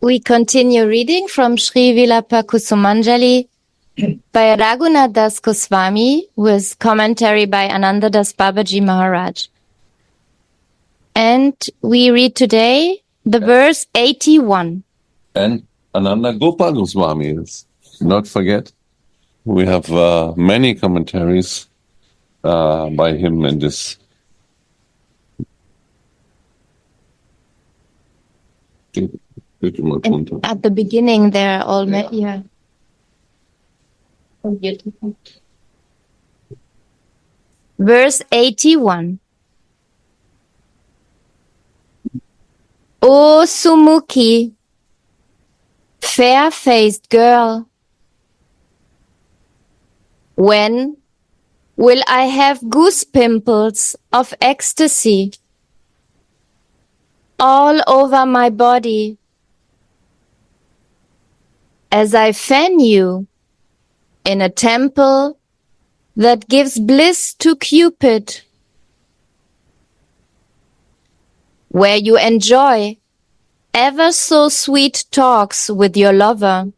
We continue reading from Sri Vilapa Kusumanjali by Raghunath Das Goswami with commentary by Ananda Das Babaji Maharaj. And we read today the verse 81. And Ananda Gopal Goswami is, not forget. We have many commentaries by him in this. And at the beginning, they're all yeah. Oh, beautiful. Verse 81. O Sumukhi, fair-faced girl, when will I have goose pimples of ecstasy all over my body as I fan you in a temple that gives bliss to Cupid, where you enjoy ever so sweet talks with your lover,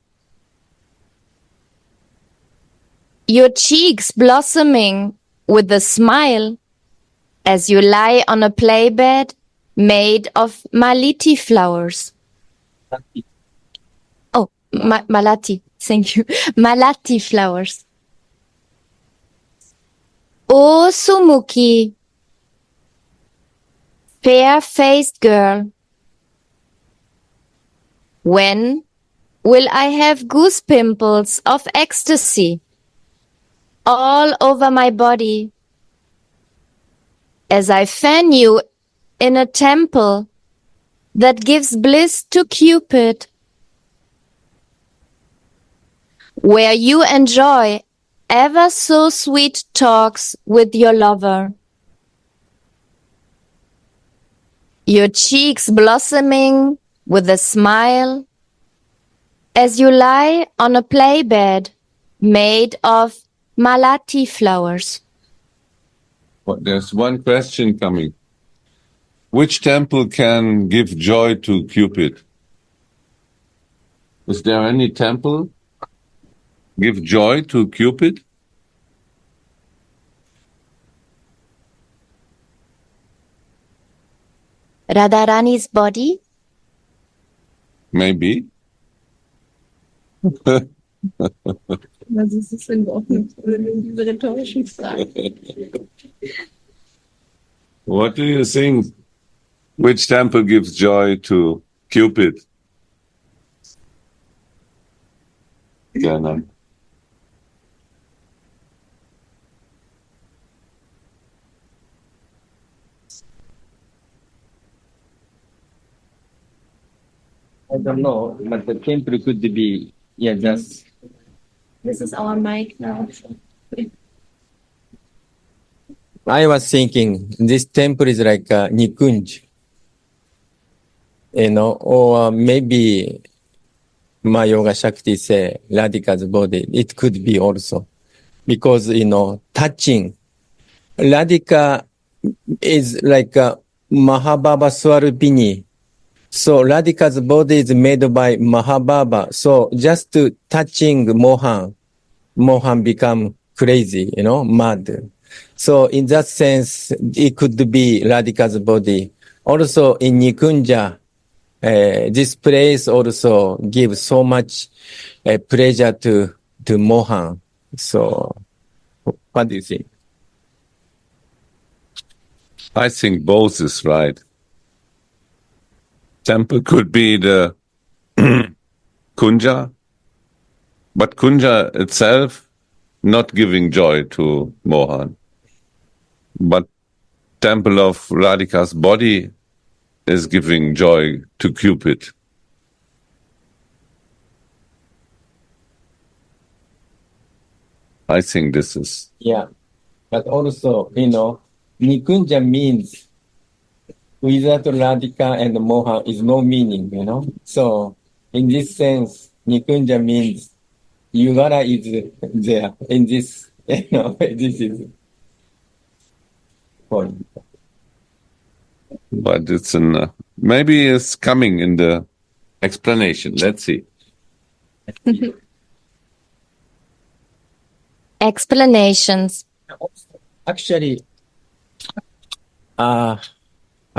your cheeks blossoming with a smile as you lie on a playbed made of maliti flowers. Oh, malati, thank you. Malati flowers. O Sumukhi, fair-faced girl, when will I have goose pimples of ecstasy all over my body as I fan you in a temple that gives bliss to Cupid, where you enjoy ever so sweet talks with your lover, your cheeks blossoming with a smile as you lie on a playbed made of malati flowers. But there's one question coming. Which temple can give joy to Cupid? Is there any temple give joy to Cupid? Radharani's body? Maybe. Was ist es in Ordnung, diese rhetorischen Fragen? What do you think? Which temple gives joy to Cupid? Jana. I don't know, but the temple could be, just. This is our mic now. I was thinking this temple is like Nikunj, or maybe my Yoga Shakti say Radhika's body. It could be also because, touching. Radhika is like Mahababa Swarupini. So Radhika's body is made by Mahababa. So just to touching Mohan become crazy, mad. So in that sense, it could be Radhika's body. Also in Nikunja, this place also gives so much pleasure to Mohan. So what do you think? I think both is right. Temple could be the Kunja, but Kunja itself not giving joy to Mohan. But temple of Radhika's body is giving joy to Cupid. I think this is... Yeah, but also, Nikunja means without Radhika and Mohan is no meaning, So in this sense, Nikunja means Yugara is there in this, this is point. But it's maybe it's coming in the Explanation. Let's see. Explanations. Actually, I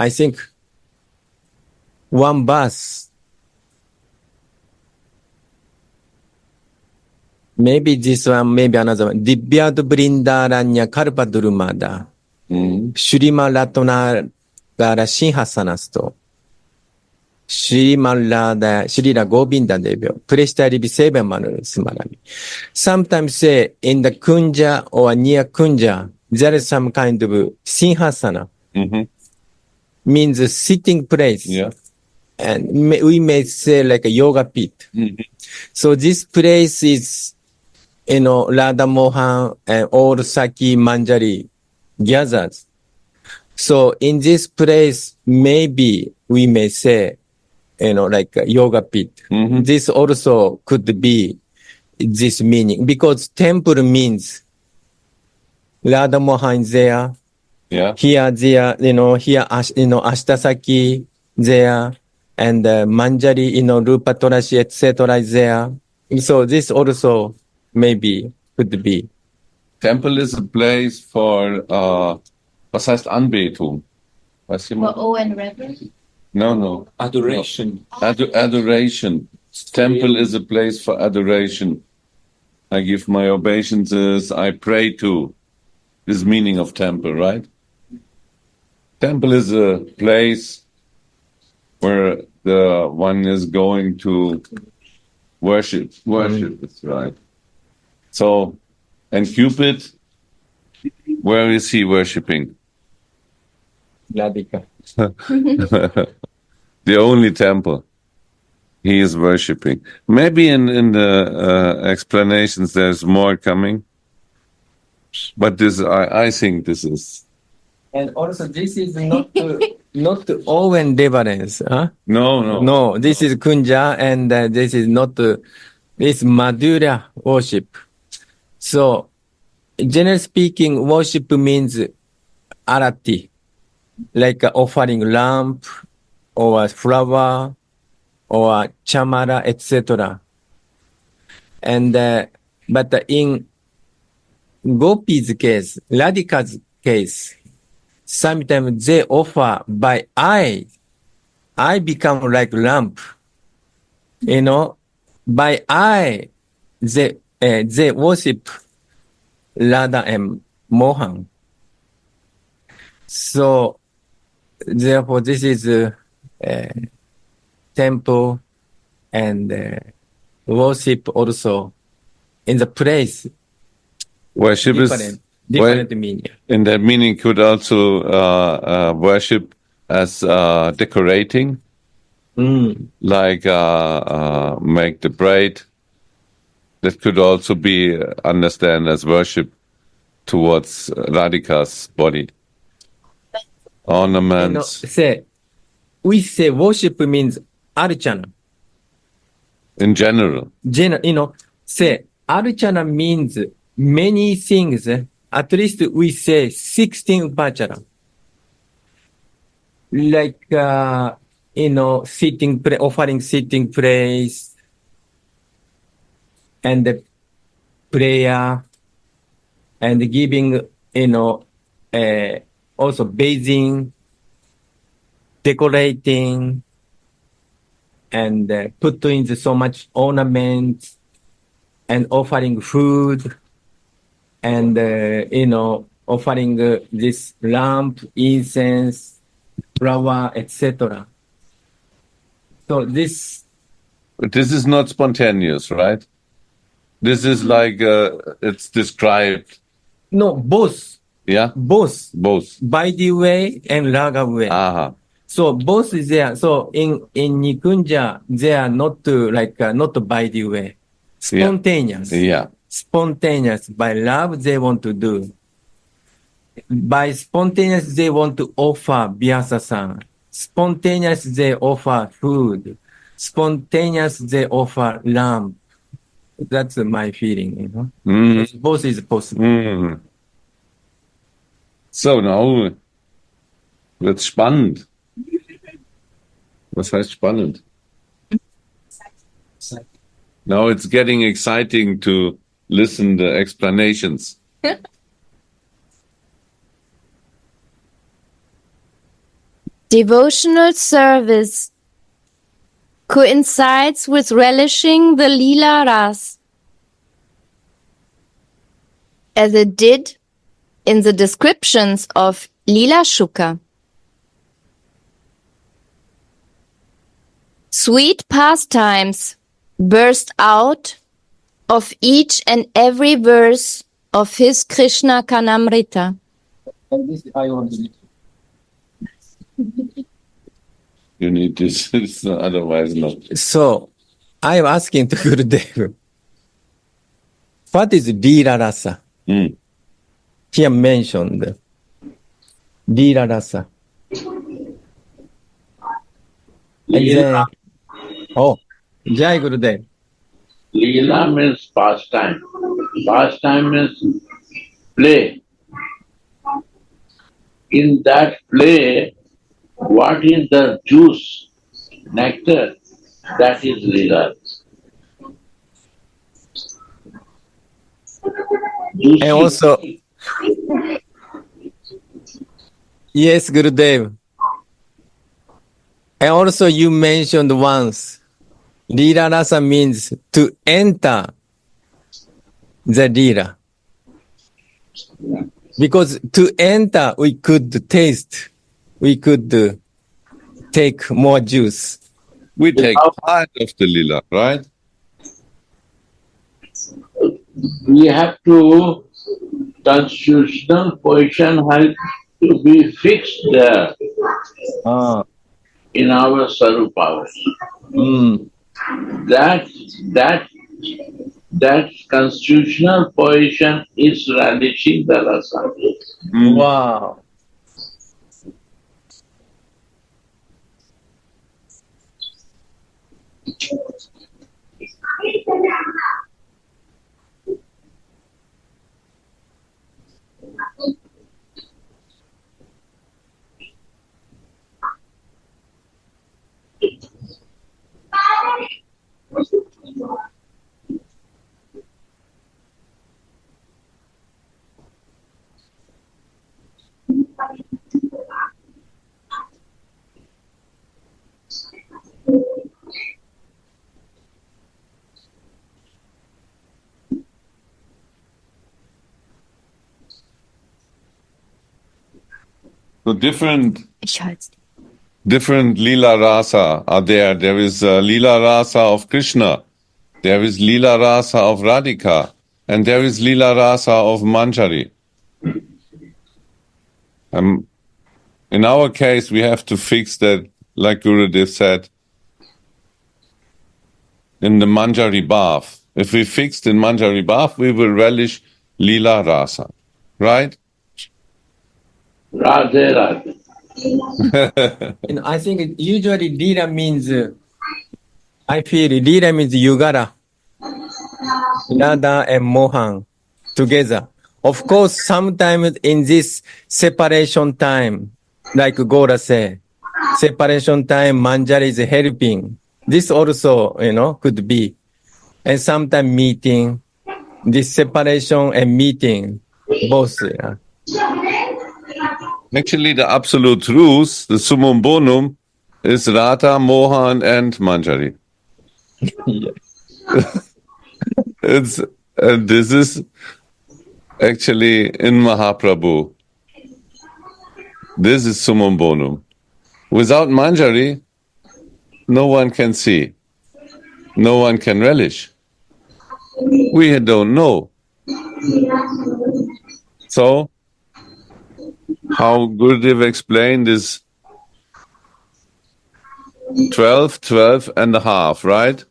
think one verse, maybe this one, maybe another one. Divyad Brindaranya Karpa Durumada. Shurima Latona Gara Sinhasanasto. Shrimalada Shrila Govinda Devyo. Prestari Seva Manu Smarami. Sometimes say in the Kunja or near Kunja, there is some kind of Sinhasana. Means a sitting place. Yeah. And we may say like a yoga pit. So this place is, Radha Mohan and all Saki Manjari gathers. So in this place, maybe we may say, like a yoga pit. This also could be this meaning because temple means Radha Mohan is there. Yeah. Here, there, here, Ashtasaki there, and Manjari, Rupa Torashi, etc. is there. So this also maybe could be. Temple is a place for, was heißt Anbetung? Weiß jemand? awe and reverence. No. Adoration. Adoration. Temple is a place for adoration. I give my obeisances, I pray to. This is meaning of temple, right? Temple is a place where the one is going to worship. Worship is right. So, and Cupid, where is he worshipping? Radhika. The only temple he is worshipping. Maybe in the explanations there's more coming, but this I think this is And also this is not Owen reverence. Huh? no. This is Kunja and this is not, this Madhura worship. So, generally speaking, worship means arati, like offering lamp or flower or chamara, etc. And, but in Gopi's case, Radhika's case, sometimes they offer by I become like lamp. By I, they worship Radha and Mohan. So, therefore, this is temple and worship also in the place. Worship Different meaning. In that meaning could also worship as decorating, like make the braid. That could also be understand as worship towards Radhika's body. Ornaments. We say worship means archana. In general. Say archana means many things. At least we say 16 upachara. Like, offering sitting praise and the prayer and giving, also bathing, decorating, and putting so much ornaments and offering food and, offering this lamp, incense, flower, etc. So this is not spontaneous, right? This is like it's described. No, both. Yeah? Both. Both. By the way and raga way. Aha. So both is there. So in Nikunja, they are not not by the way. Spontaneous. Yeah. Spontaneous. By love, they want to do. By spontaneous, they want to offer Vyasa-san. Spontaneous, they offer food. Spontaneous, they offer lamp. That's my feeling, Both is possible. So, now wird's spannend. Was heißt spannend? Now it's getting exciting to listen the explanations. Devotional service coincides with relishing the Leela Ras, as it did in the descriptions of Leela Shuka. Sweet pastimes burst out of each and every verse of his Krishna Kanamrita. You need this, it's otherwise not. So, I'm asking to Gurudev, what is Leela Rasa? Mm. Here mentioned Leela Rasa. And then, oh, Jai Gurudev. Leela means pastime. Pastime means play. In that play, what is the juice, nectar, that is Leela. And also, yes, Gurudev. And also you mentioned once, Leela Rasa means to enter the Leela. Because to enter, we could taste, we could take more juice. We take part of the lila, right? We have to, constitutional position has to be fixed there in our Sarup powers. That constitutional position is relishing the rasa. Wow. So different Ich halte different lila rasa are there. There is lila rasa of Krishna, there is lila rasa of Radhika, and there is lila rasa of Manjari. In our case, we have to fix that, like Gurudev said, in the Manjari bath. If we fixed in Manjari bath, we will relish lila rasa, right? Radhe Radhe. And I think usually Leela means, I feel Leela means Yugara, Radha and Mohan together. Of course, sometimes in this separation time, like Gora said, separation time, Manjari is helping. This also, could be. And sometimes meeting, this separation and meeting, both. Actually, the absolute truth, the summum bonum, is Radha, Mohan, and Manjari. This is actually in Mahaprabhu. This is summum bonum. Without Manjari, no one can see. No one can relish. We don't know. So, how Gurudev explained is 12, 12 and a half, right?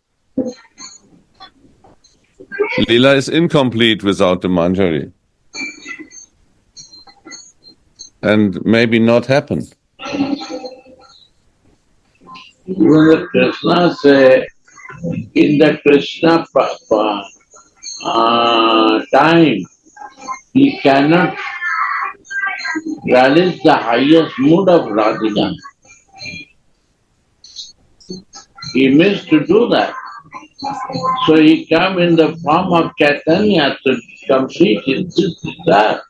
Lila is incomplete without the Manjari. And maybe not happen. When Krishna say, in the Krishna time, he cannot relish the highest mood of Radhika. He means to do that. So he come in the form of Chaitanya to complete his desire.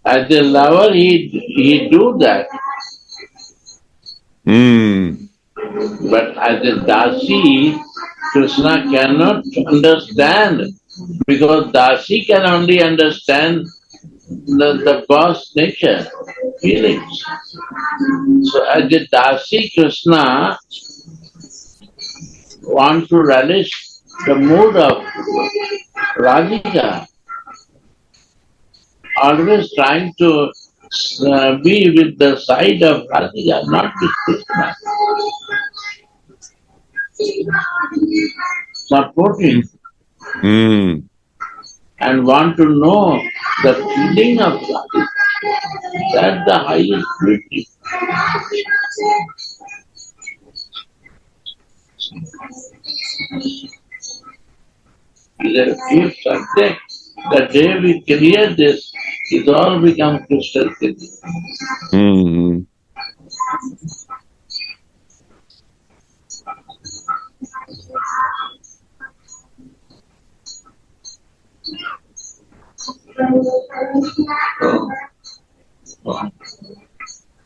As a lover, he do that. But as a dasi, Krishna cannot understand, because dasi can only understand the boss nature, feelings. So as a dasi, Krishna want to relish the mood of Radhika, always trying to be with the side of Radhika, not with Krishna. Supporting and want to know the feeling of Radhika. That's the highest beauty. If subject, the day we clear this, it all becomes crystal clear.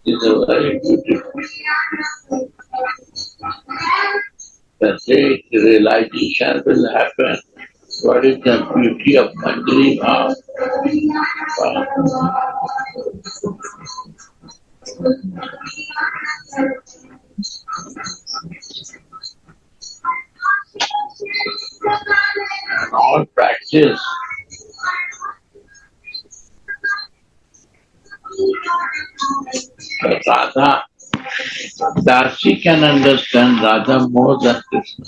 It's a very beautiful. The day the realization will happen. What is the beauty of Manjari Bhav? All practice. But Radha, Darshi can understand Radha more than Krishna.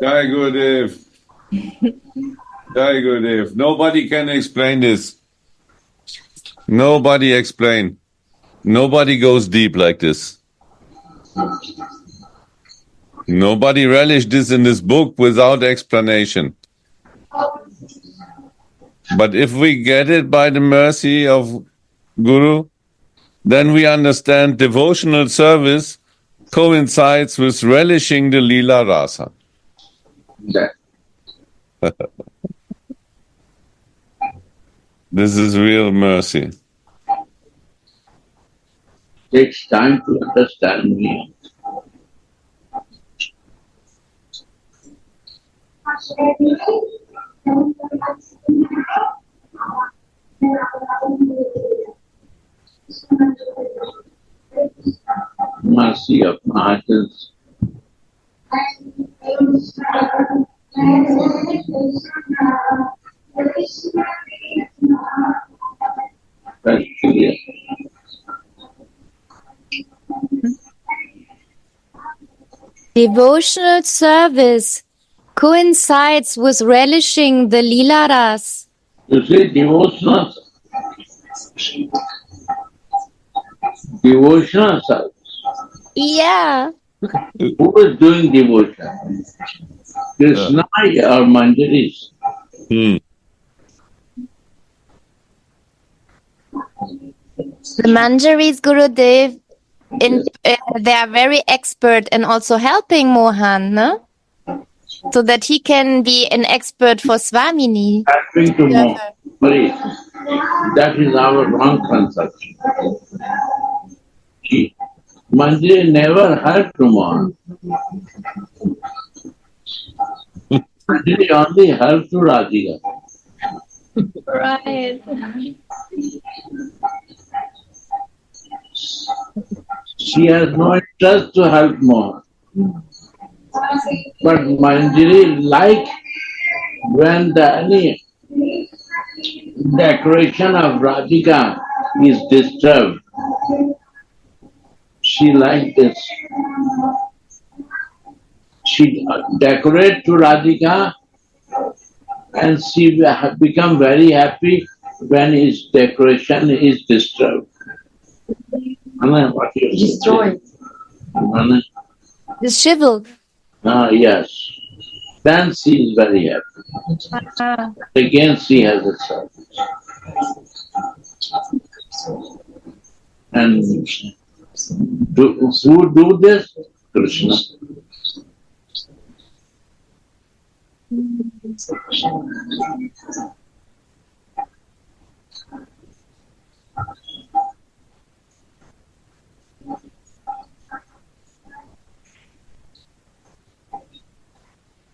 Jai Gurudev. Jai Gurudev. Nobody can explain this. Nobody explain. Nobody goes deep like this. Nobody relished this in this book without explanation. But if we get it by the mercy of Guru, then we understand devotional service coincides with relishing the Leela Rasa. This is real mercy. Takes time to understand me. Mercy of Mahajans. That's clear. Devotional service coincides with relishing the Leela Ras. You see, devotional service. Yeah. Who is doing devotion? Krishna or Manjaris? The Manjaris, Gurudev, they are very expert in also helping Mohan, no? So that he can be an expert for Swamini. Helping to more. That is our wrong conception. Manjari never helped to Mohan. Manjari only helped to Radhika. Right. She has no interest to help Mohan. But Manjari like when any decoration of Radhika is disturbed. She liked this. She decorate to Radhika and she become very happy when his decoration is disturbed. Anna, what you say? Destroyed. Anna? Disheveled. Yes. then she is very happy. Ah, Again she has a service. And who do this? Krishna.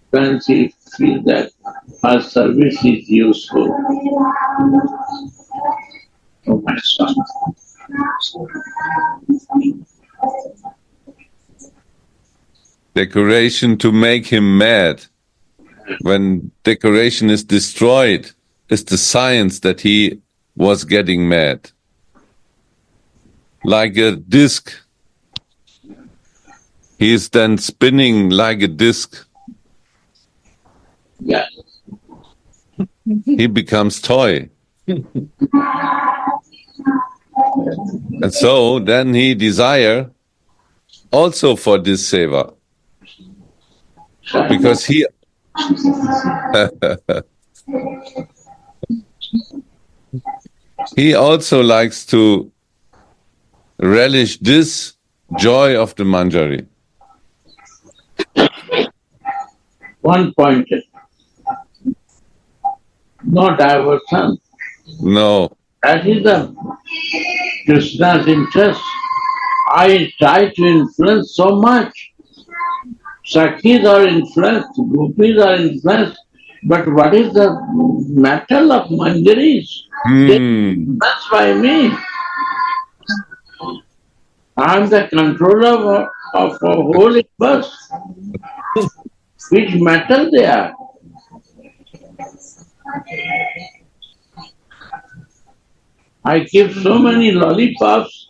When she feels that her service is useful, oh my son, Decoration to make him mad. When decoration is destroyed, is the science that he was getting mad. Like a disc. He is then spinning like a disc. yeah, He becomes toy. And so then he desire also for this seva. Because he also likes to relish this joy of the manjari. one pointed, not aversion. No. That is the Krishna's interest. I try to influence so much. Sakhis are influenced, gopis are influenced, but what is the metal of manjaris? They are influenced by me. I am the controller of a whole universe. Which metal they are? I give so many lollipops,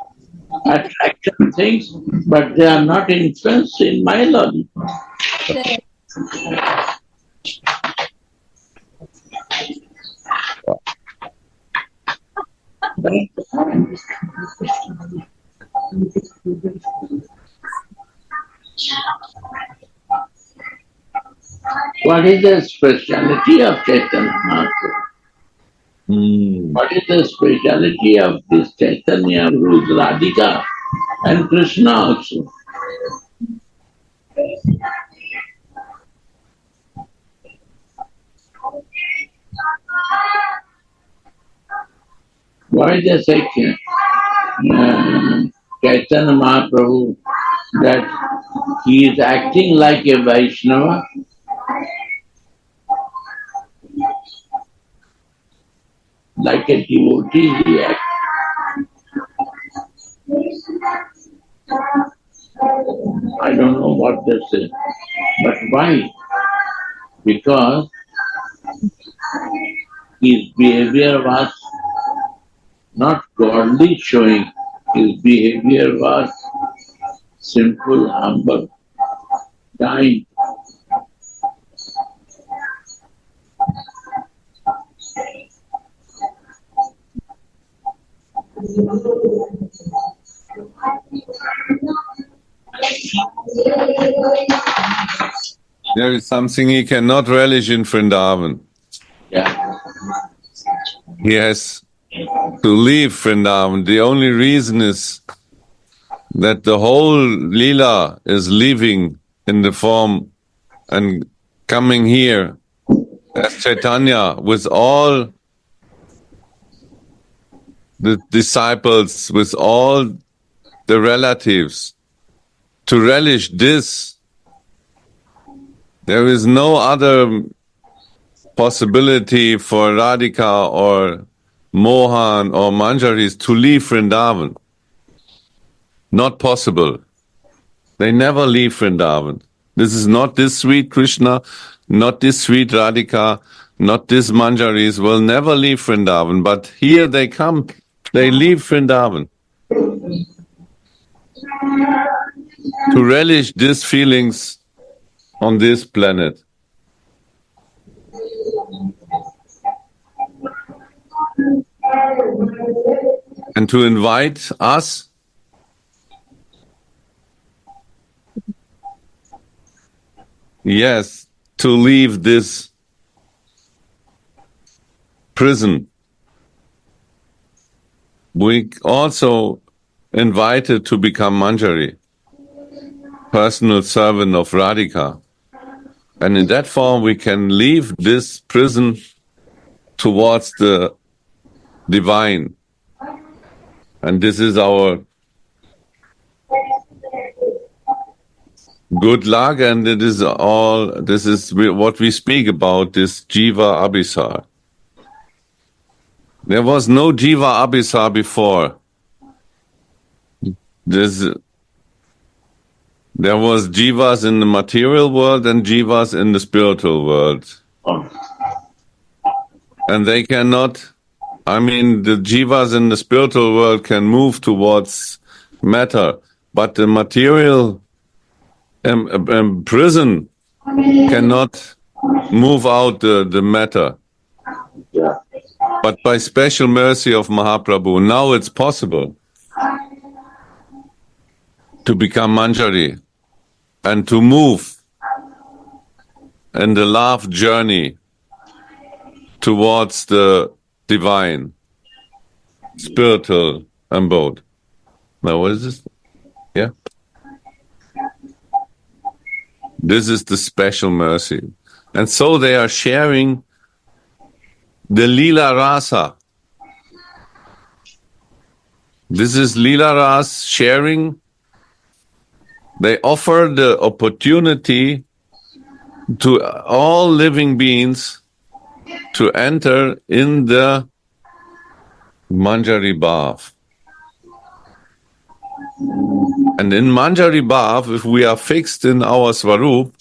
attraction things, but they are not influenced in my lollipop. What is the speciality of Chaitanya Mahaprabhu? What is the speciality of this Chaitanya who is Radhika and Krishna also? Why they say Chaitanya Mahaprabhu that he is acting like a Vaishnava? Like a devotee he acts. I don't know what they say. But why? Because his behavior was not godly showing. His behavior was simple, humble, kind. There is something he cannot relish in Vrindavan. Yeah. He has to leave Vrindavan. The only reason is that the whole Leela is leaving in the form and coming here as Chaitanya with all the disciples, with all the relatives, to relish this. There is no other possibility for Radhika or Mohan or Manjaris to leave Vrindavan. Not possible. They never leave Vrindavan. This is not this sweet Krishna, not this sweet Radhika, not this Manjaris will never leave Vrindavan. But here they come, they leave Vrindavan to relish these feelings on this planet. And to invite us yes, to leave this prison. We also invited to become Manjari, personal servant of Radhika. And in that form, we can leave this prison towards the divine. And this is our good luck, and this is what we speak about, this Jiva Abhisar. There was no Jiva Abhisar before. There was Jivas in the material world and Jivas in the spiritual world. And they cannot, the Jivas in the spiritual world can move towards matter, but the material prison cannot move out the matter. Yeah. But by special mercy of Mahaprabhu, now it's possible to become Manjari and to move in the love journey towards the divine, spiritual abode. Now, what is this? Yeah? This is the special mercy. And so they are sharing the Leela Rasa. This is Leela Ras sharing. They offer the opportunity to all living beings to enter in the Manjari Bhav. And in Manjari Bhav, if we are fixed in our Swarup,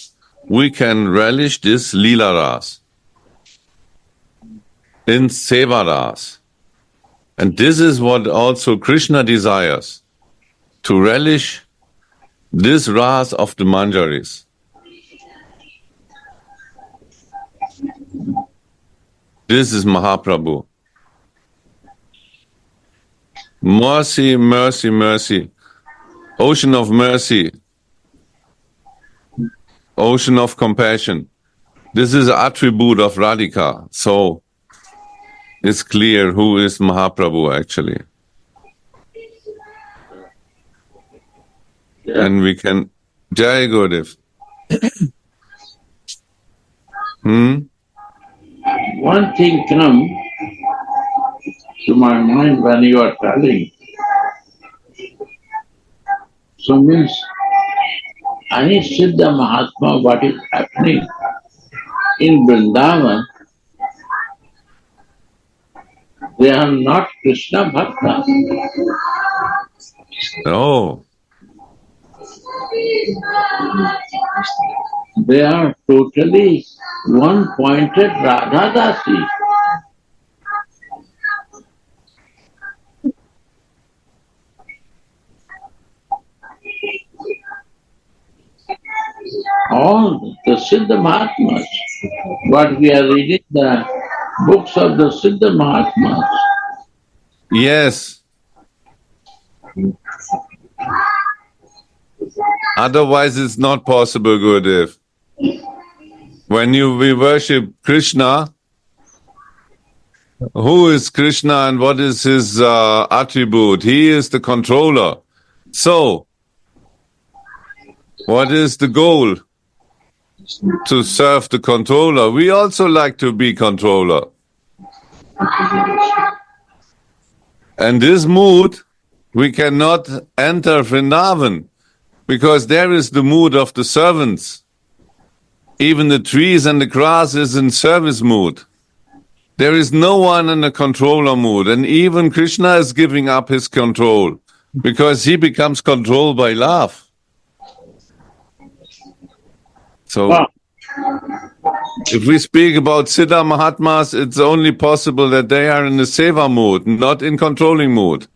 we can relish this Leela Ras in Seva Ras. And this is what also Krishna desires, to relish this Ras of the Manjaris. This is Mahaprabhu. Mercy, mercy, mercy. Ocean of mercy. Ocean of compassion. This is an attribute of Radhika. So it's clear who is Mahaprabhu actually. Yeah. And we can... Jai Gurudev. One thing comes to my mind when you are telling. So means any Siddha Mahatma, what is happening in Vrindavan, they are not Krishna Bhaktas. Oh, They are totally one-pointed Radha Dasi. All the Siddha Mahatmas, what we are reading, the books of the Siddha Mahatmas, yes. Otherwise it's not possible, Gurudev. When we worship Krishna, who is Krishna and what is his attribute? He is the controller. So, what is the goal? To serve the controller. We also like to be controller. And this mood, we cannot enter Vrindavan because there is the mood of the servants. Even the trees and the grass is in service mood. There is no one in a controller mood. And even Krishna is giving up his control because he becomes controlled by love. So, if we speak about Siddha Mahatmas, it's only possible that they are in the Seva mood, not in controlling mood.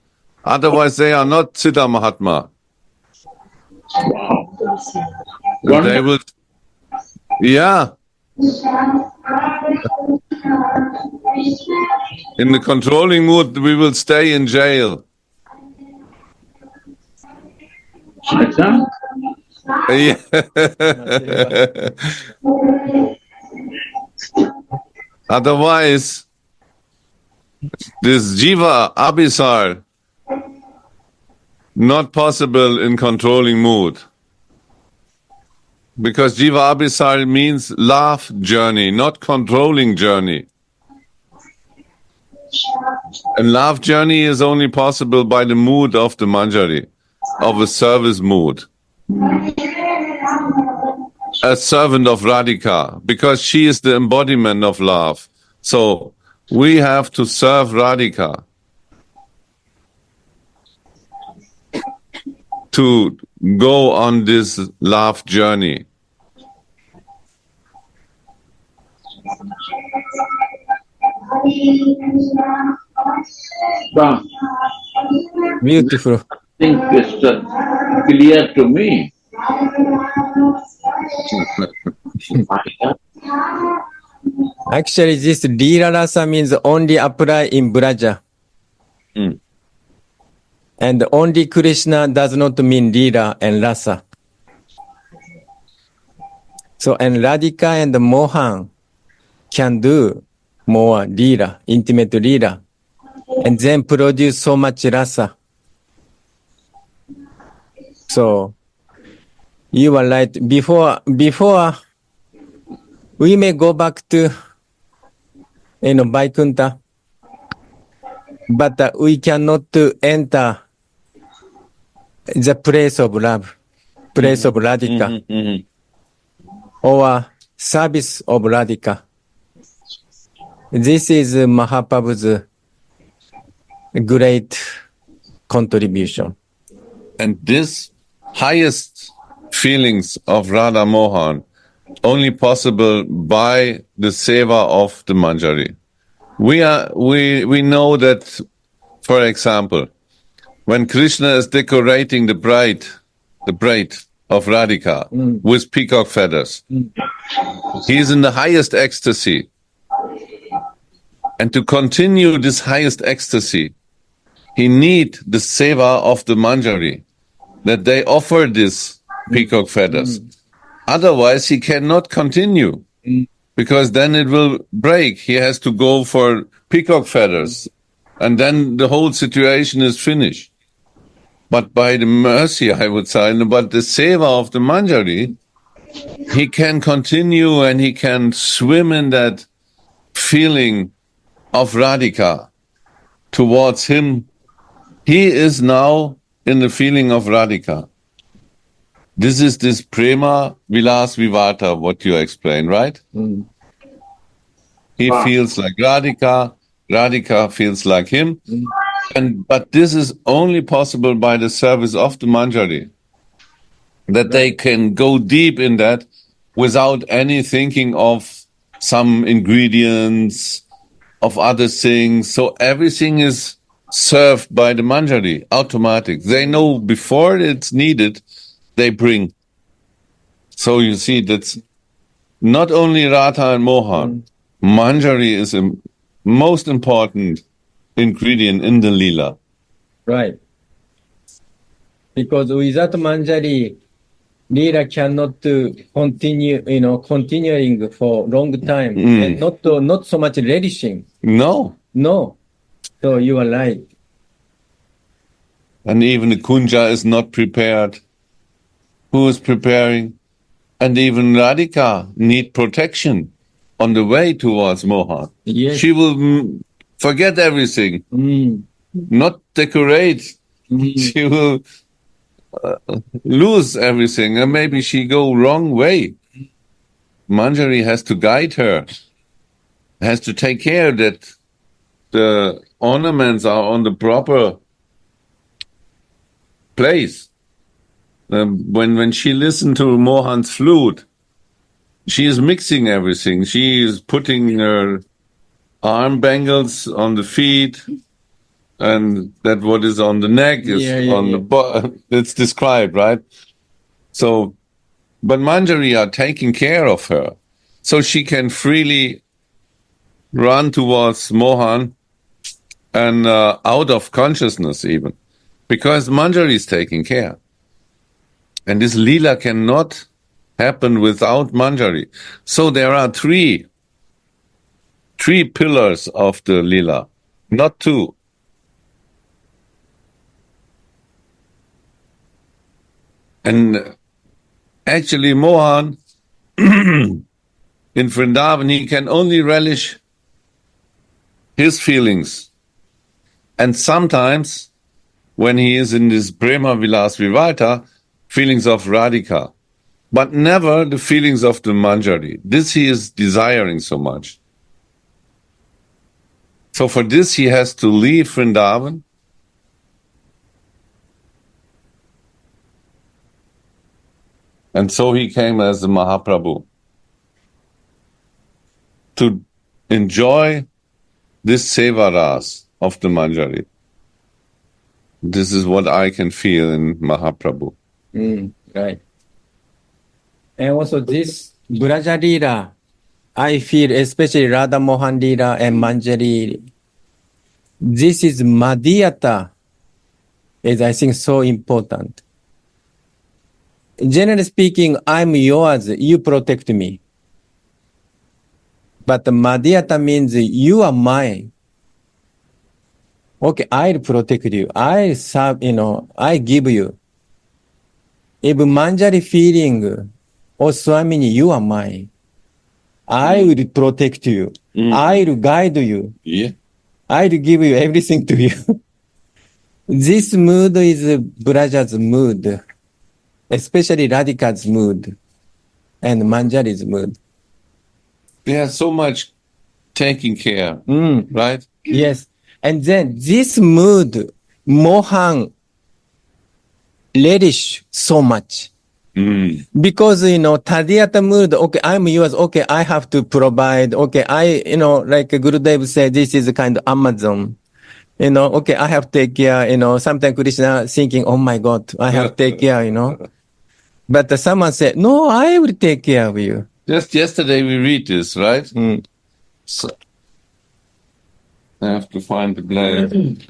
Otherwise, they are not Siddha Mahatma. And they will, yeah. In the controlling mood, we will stay in jail. Yeah. Otherwise, this Jiva Abhisar, not possible in controlling mood. Because Jiva Abhisar means love journey, not controlling journey. And love journey is only possible by the mood of the Manjari, of a service mood. A servant of Radhika, because she is the embodiment of love. So we have to serve Radhika to go on this love journey. But Beautiful. I think crystal clear to me. Actually, this Leela Rasa means only apply in Braja. Mm. And only Krishna does not mean Leela and Rasa. So, and Radhika and Mohan can do more Leela, intimate Leela, and then produce so much Rasa. So, you are right. Before we may go back to, Vaikuntha, but we cannot enter the place of love, place of Radhika, or service of Radhika. This is Mahaprabhu's great contribution. And this highest feelings of Radha Mohan only possible by the seva of the Manjari. We know that, for example, when Krishna is decorating the bride of Radhika with peacock feathers, he is in the highest ecstasy. And to continue this highest ecstasy, he need the seva of the Manjari, that they offer this peacock feathers. Otherwise, he cannot continue, because then it will break. He has to go for peacock feathers, and then the whole situation is finished. But by the mercy, I would say, but the seva of the Manjari, he can continue and he can swim in that feeling of Radhika towards him. He is now in the feeling of Radhika. This is this prema vilas vivata, what you explain, right? He feels like Radhika, Radhika feels like him. But this is only possible by the service of the Manjari, that they can go deep in that without any thinking of some ingredients, of other things. So everything is served by the Manjari, automatic. They know before it's needed, they bring. So you see, that's not only Radha and Mohan. Manjari is the most important ingredient in the Leela. Right. Because without Manjari, Leela cannot continue, continuing for long time, and not so much relishing. No. So you are right. And even the Kunja is not prepared. Who is preparing? And even Radhika need protection on the way towards Mohan. Yes. She will forget everything, not decorate. She will lose everything, and maybe she go wrong way. Manjari has to guide her, has to take care that the ornaments are on the proper place. When she listened to Mohan's flute, she is mixing everything. She is putting her arm bangles on the feet, and that what is on the neck is the it's described, right? So, but Manjari are taking care of her, so she can freely run towards Mohan and out of consciousness even, because Manjari is taking care. And this lila cannot happen without Manjari. So there are three pillars of the lila, not two. And actually Mohan in Vrindavan, he can only relish his feelings. And sometimes when he is in this Prema Vilas Vivata, feelings of Radhika, but never the feelings of the Manjari. This he is desiring so much. So for this he has to leave Vrindavan and so he came as the Mahaprabhu to enjoy this Seva ras of the Manjari. This is what I can feel in Mahaprabhu. Right. And also this Braja Leela, I feel especially Radha Mohan Leela and Manjari, this is Madhyata is I think so important. Generally speaking, I'm yours, you protect me. But Madhyata means you are mine. Okay, I'll protect you. I'll serve, I give you. If Manjari feeling, oh Swamini, you are mine. I will protect you. I'll guide you. Yeah. I'll give you everything to you. This mood is Braja's mood, especially Radhika's mood and Manjari's mood. They have so much taking care, right? Yes. And then this mood, Mohan relish so much. Because, Tadiyata mood, okay, I'm yours, okay, I have to provide, okay, like Gurudev said, this is kind of Amazon. Okay, I have to take care, sometimes Krishna thinking, oh my God, I have to take care, But someone said, no, I will take care of you. Just yesterday we read this, right? So, I have to find the place.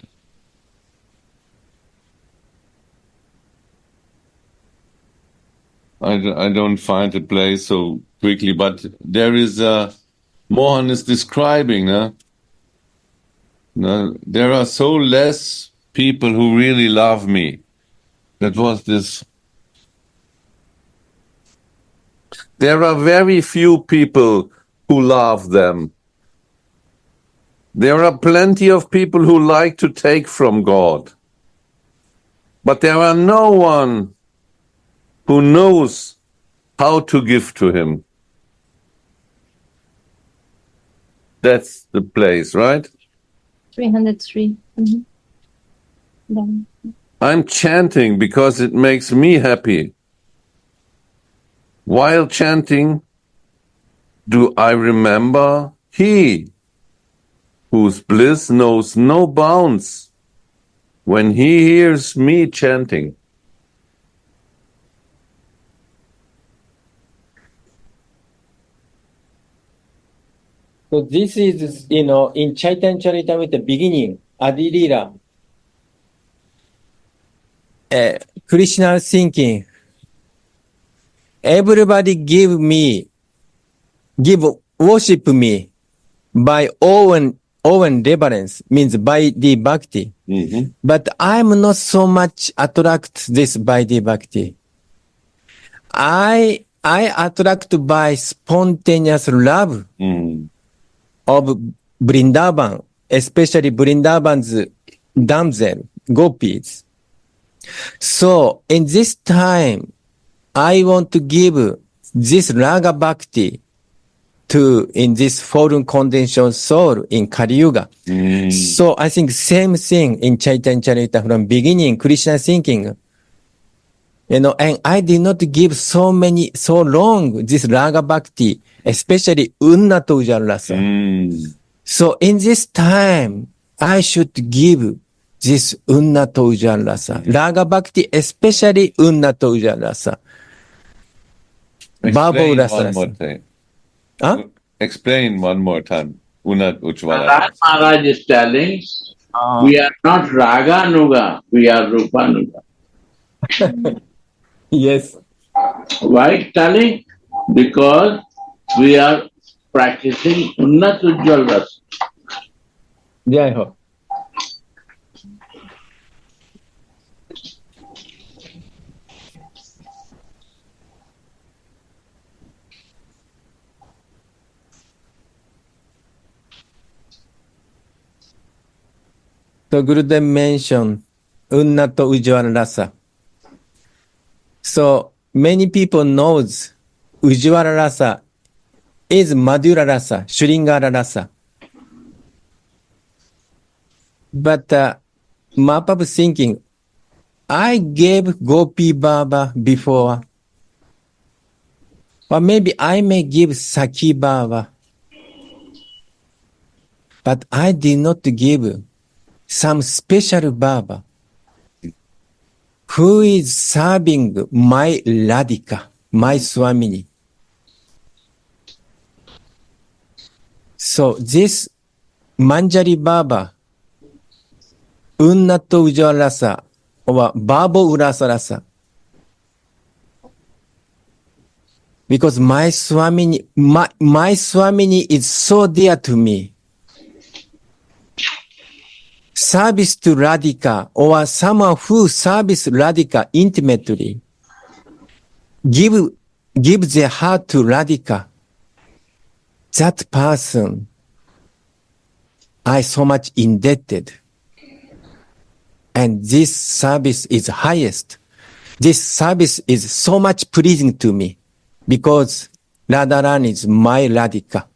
I don't find the place so quickly, but there is Mohan is describing, there are so less people who really love me. That was this. There are very few people who love them. There are plenty of people who like to take from God. But there are no one who knows how to give to him. That's the place, right? 303. Down. I'm chanting because it makes me happy. While chanting, do I remember he whose bliss knows no bounds when he hears me chanting? So this is, in Chaitanya Charitamrita beginning, Adi Leela, Krishna thinking, everybody worship me by own reverence, means by the bhakti. But I'm not so much attract this by the bhakti. I attract by spontaneous love of Vrindavan, especially Vrindavan's damsel, gopis. So in this time, I want to give this raga bhakti in this fallen conditioned soul in Kali Yuga. So I think same thing in Chaitanya Charita from beginning, Krishna thinking, and I did not give so long this raga bhakti, especially Unnata Ujarasa. So in this time, I should give this Unnata Ujarasa. Raga bhakti, especially Unnata Ujarasa. Explain one more time. Huh? Explain one more time. Unnat Ujjvala. That Maharaj is telling, we are not Raga Nuga, we are Rupa Nuga. Yes. Why telling? Because we are practicing Unnat Ujjwal Rasa. Jai Ho. So Gurudev mentioned Unnata Ujjwala Rasa. So many people knows Ujjwala Rasa is Madhura Rasa, Shringara Rasa. But Mahaprabhu thinking, I gave Gopi Baba before, or maybe I may give Saki Baba, but I did not give some special Baba who is serving my Radhika, my Swamini. So this Manjari Baba, Unnato Ujjwala Rasa, or Babo Urasa Rasa, because my Swamini, my Swamini is so dear to me. Service to Radhika, or someone who serves Radhika intimately, give their heart to Radhika. That person, I so much indebted. And this service is highest. This service is so much pleasing to me because Radharani is my Radhika.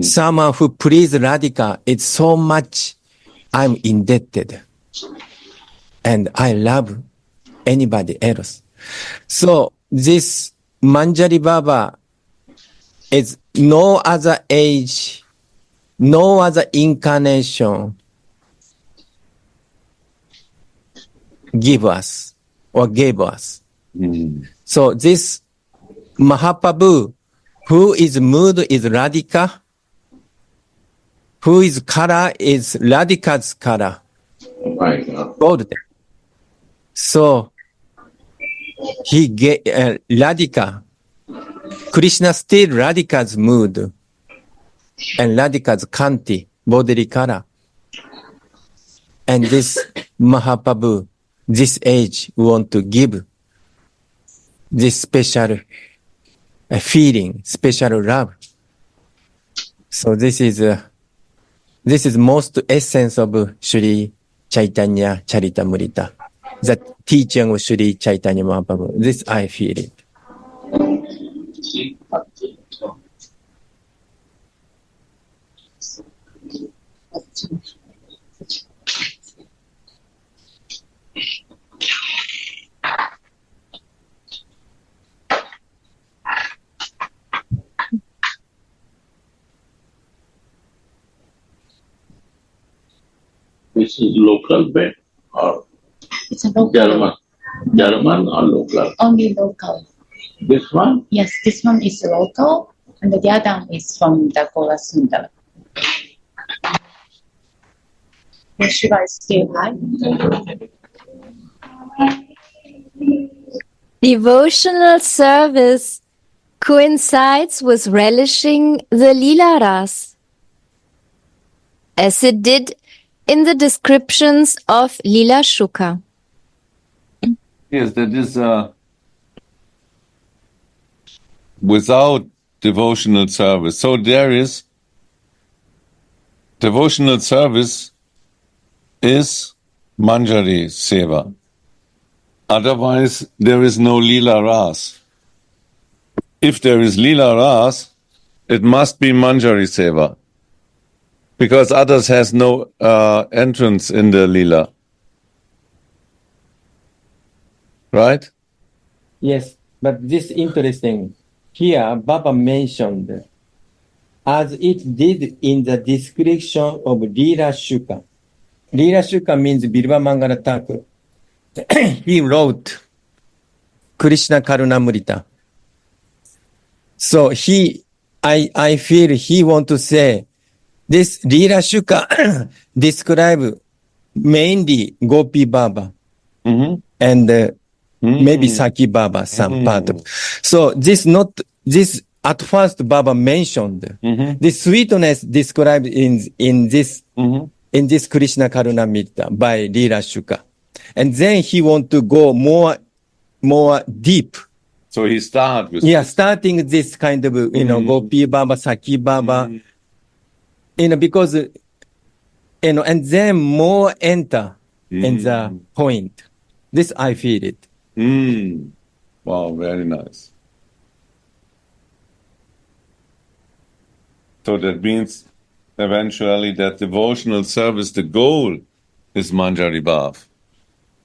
Someone who pleases Radhika is so much I'm indebted. And I love anybody else. So this Manjari Baba is no other age, no other incarnation give us or gave us. So this Mahaprabhu, who is mood is Radhika, who is color is Radhika's color, My God. golden. So he gave Radhika, Krishna still Radhika's mood and Radhika's kanti, bodily color. And this Mahaprabhu, this age, want to give this special feeling, special love. So this is most essence of Sri Chaitanya Charitamrita, the teaching of Sri Chaitanya Mahaprabhu. This I feel it. This is local bed or It's a local. German? German or local? Only local. This one? Yes, this one is local, and the other one is from the Gola Sundar. The sugar is still high. Devotional service coincides with relishing the Leela Ras, as it did in the descriptions of Leela Shuka. Yes, that is without devotional service. So there is devotional service is Manjari Seva. Otherwise, there is no Leela Ras. If there is Leela Ras, it must be Manjari Seva. Because others has no entrance in the Leela. Right? Yes, but this interesting. Here, Baba mentioned, as it did in the description of Leela Shuka. Leela Shuka means Bilva Mangala Thakur. He wrote Krishna Karunamrita. So I feel he want to say, this Leela Shuka describe mainly Gopi Baba. Mm-hmm. And maybe Saki Baba, some part of. So this at first Baba mentioned, this sweetness described in this Krishna Karunamrita by Leela Shuka. And then he want to go more deep. So he start with Yeah, starting this kind of, Gopi Baba, Saki Baba, because, and then more enter in the point. This I feel it. Wow, very nice. So that means eventually that devotional service, the goal is Manjari Bhav.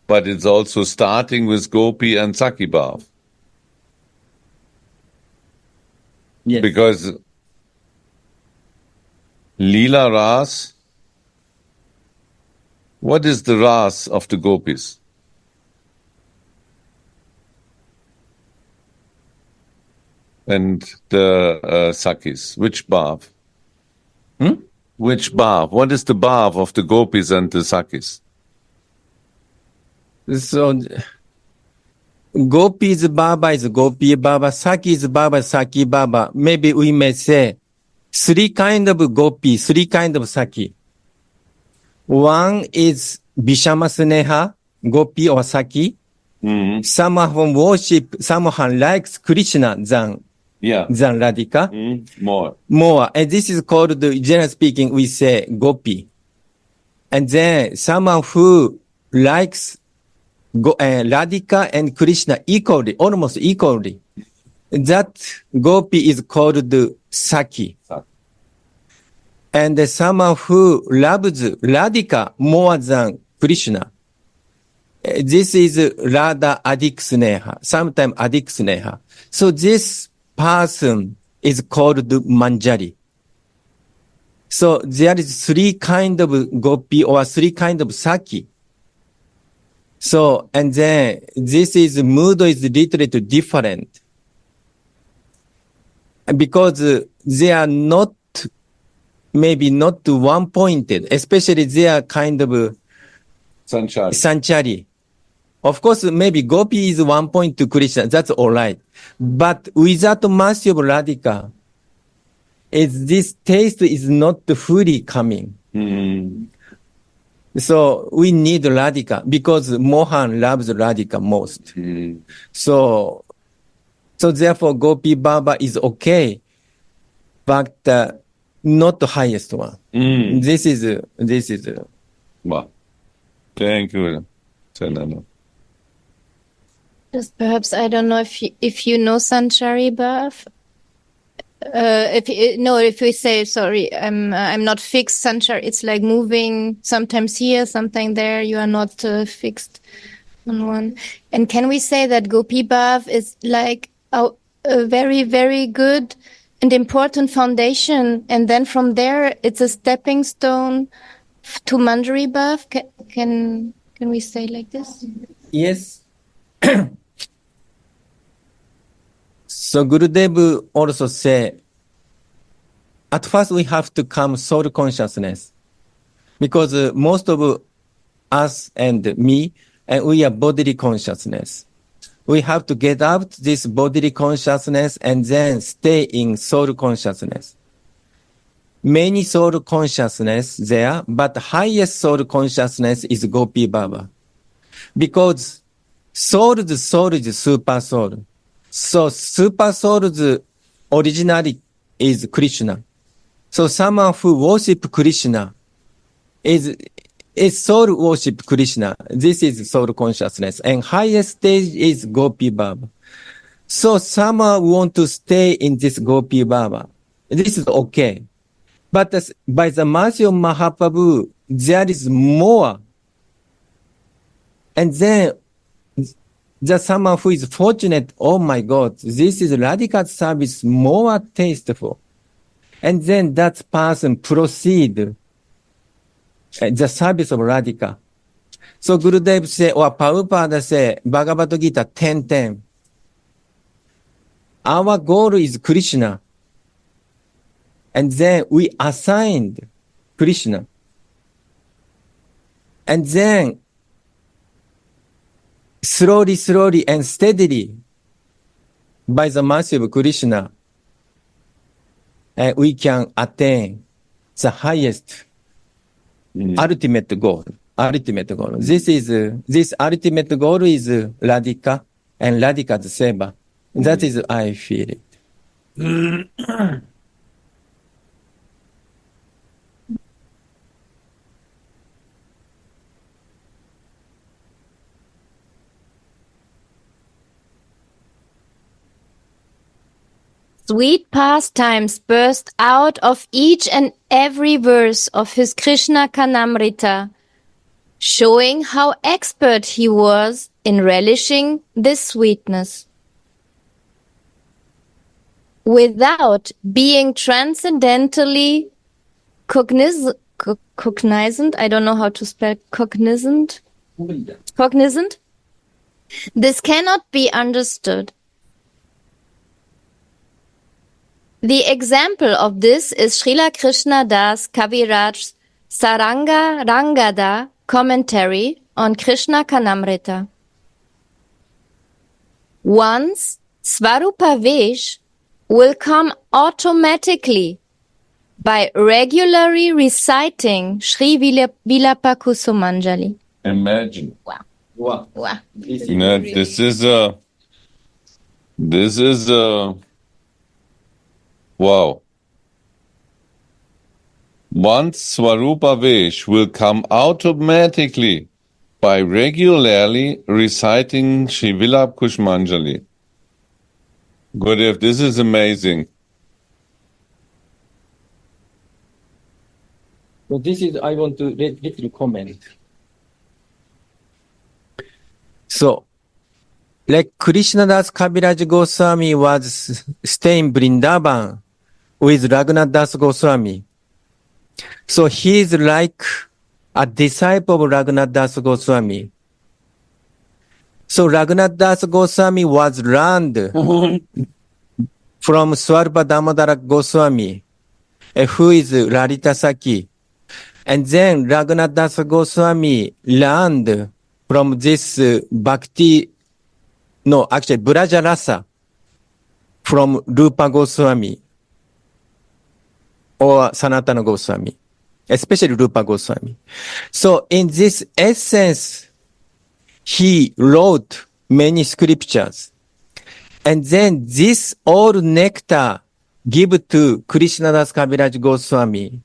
But it's also starting with Gopi and Saki Bhav. Yes. Because Leela Ras, what is the Ras of the Gopis? And the Sakis, which Bhav? Which Bhav? What is the Bhav of the Gopis and the Sakis? So, Gopi's Baba is Gopi Baba, Saki's Baba, Saki Baba. Maybe we may say three kind of Gopi, three kind of Saki. One is Vishama Sneha, Gopi or Saki. Someone worship, someone likes Krishna than Radhika. More. And this is called, generally speaking, we say Gopi. And then someone who likes Radhika and Krishna equally, almost equally. That Gopi is called Saki. And someone who loves Radhika more than Krishna. This is Radha Adik Sneha, sometimes Adik Sneha. So this person is called Manjari. So there is three kind of Gopi or three kind of Saki. So, and then this is mood is literally different. Because they are not, maybe not one pointed, especially they are kind of Sanchari. Of course, maybe Gopi is one point to Krishna, that's alright. But without mercy of Radhika, this taste is not fully coming. So we need Radhika because Mohan loves Radhika most. So therefore Gopi Baba is okay, but not the highest one. This is. Wow. Thank you, Chanana. Just perhaps, I don't know if you know Sanchari Bhav. If we say, sorry, I'm not fixed, Sanchar, it's like moving sometimes here, sometimes there, you are not fixed on one. And can we say that Gopi Bhav is like a very, very good and important foundation, and then from there it's a stepping stone to Manjari Bhav? Can we say like this? Yes. So Gurudev also say, at first we have to come soul consciousness, because most of us and me, and we are bodily consciousness. We have to get out this bodily consciousness and then stay in soul consciousness. Many soul consciousness there, but highest soul consciousness is Gopi Baba. Because soul is super soul. So super soul's originality is Krishna. So someone who worship Krishna is soul worship Krishna. This is soul consciousness. And highest stage is Gopi Baba. So someone want to stay in this Gopi Baba. This is okay. But by the mercy of Mahaprabhu, there is more. And then the someone who is fortunate, oh my God, this is Radhika's service more tasteful. And then that person proceed the service of Radhika. So Gurudev say, or Prabhupada say, Bhagavad Gita 10:10. Our goal is Krishna. And then we assigned Krishna. And then slowly and steadily, by the mercy of Krishna, we can attain the highest ultimate goal. This ultimate goal is Radhika and Radhika's Seva. That is I feel it. Sweet pastimes burst out of each and every verse of his Krishna Kanamrita, showing how expert he was in relishing this sweetness. Without being transcendentally cognizant, I don't know how to spell cognizant, this cannot be understood. The example of this is Srila Krishna Das Kaviraj's Saranga Rangada commentary on Krishna Kanamrita. One's Svarupa Vesh will come automatically by regularly reciting Sri Vilapa Kusumanjali. Imagine. Wow. You know, this is a wow. One's Swarupa Vesh will come automatically by regularly reciting Sri Vilapa Kusumanjali. Gurudev, this is amazing. So this is, I want to read little comment. So, like Krishnadas Kaviraj Goswami was staying Vrindavan with Raghunath Das Goswami. So he is like a disciple of Raghunath Das Goswami. So Raghunath Das Goswami was learned from Swarupa Damodara Goswami, who is Lalita Saki. And then Raghunath Das Goswami learned from this Bhakti, no, actually Brajarasa from Rupa Goswami or Sanatana Goswami, especially Rupa Goswami. So in this essence, he wrote many scriptures. And then this all nectar give to Krishnadas Kaviraj Goswami.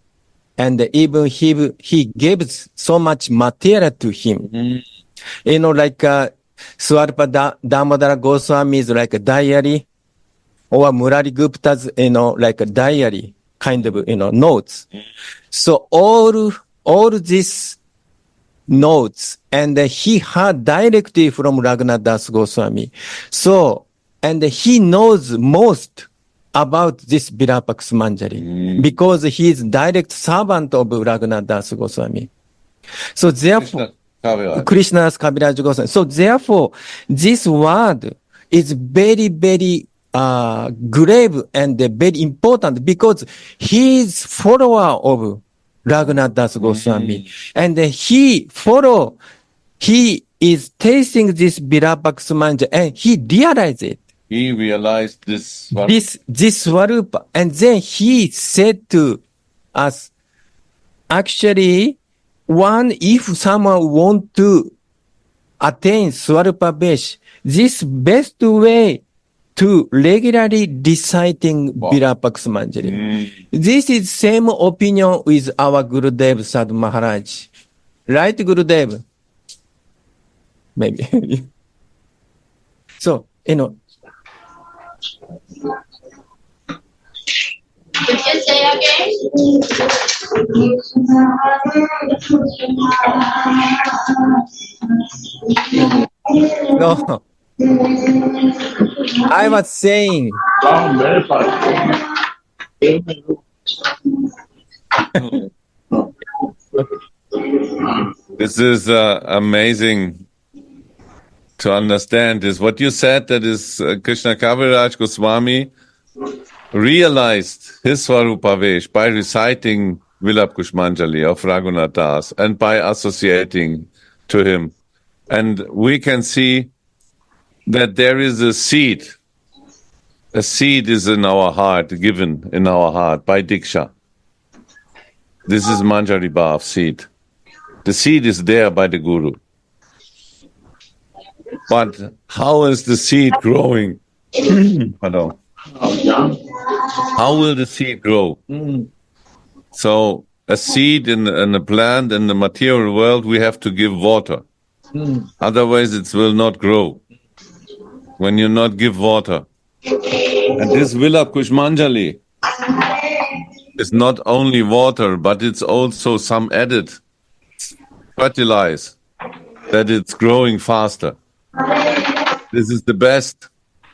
And even he gave so much material to him. You know, like Swarupa Damodara Goswami is like a diary, or Murari Gupta's, you know, like a diary kind of, you know, notes. So all these notes, and he heard directly from Raghunath Das Goswami. So, and he knows most about this Vilapa Kusumanjali because he is direct servant of Raghunath Das Goswami. So therefore, Krishnadas Kaviraj Goswami. So therefore, this word is very, very grave and very important because he is follower of Raghunath Das Goswami. And he is tasting this Vilapa Kusumanjali and he realized it. He realized this. This Swarupa. And then he said to us, actually, if someone want to attain Swarupa Vesh, this best way to regularly reciting Vilapa Kusumanjali. This is same opinion with our Gurudev Sadhu Maharaj. Right, Gurudev? Maybe. So, you know. Could you say again? No. I was saying. Very fast. This is amazing to understand. Is what you said, that is Krishna Kaviraj Goswami realized his Swarupa Vesh by reciting Vilapa Kusumanjali of Raghunath Das and by associating to him. And we can see that there is a seed. A seed is in our heart, given in our heart by Diksha. This is Manjari Bhav, seed. The seed is there by the Guru. But how is the seed growing? Pardon. How will the seed grow? So a seed in a plant in the material world, we have to give water. Otherwise it will not grow. When you not give water. And this Vilapa Kusumanjali is not only water, but it's also some added fertilizer that it's growing faster. This is the best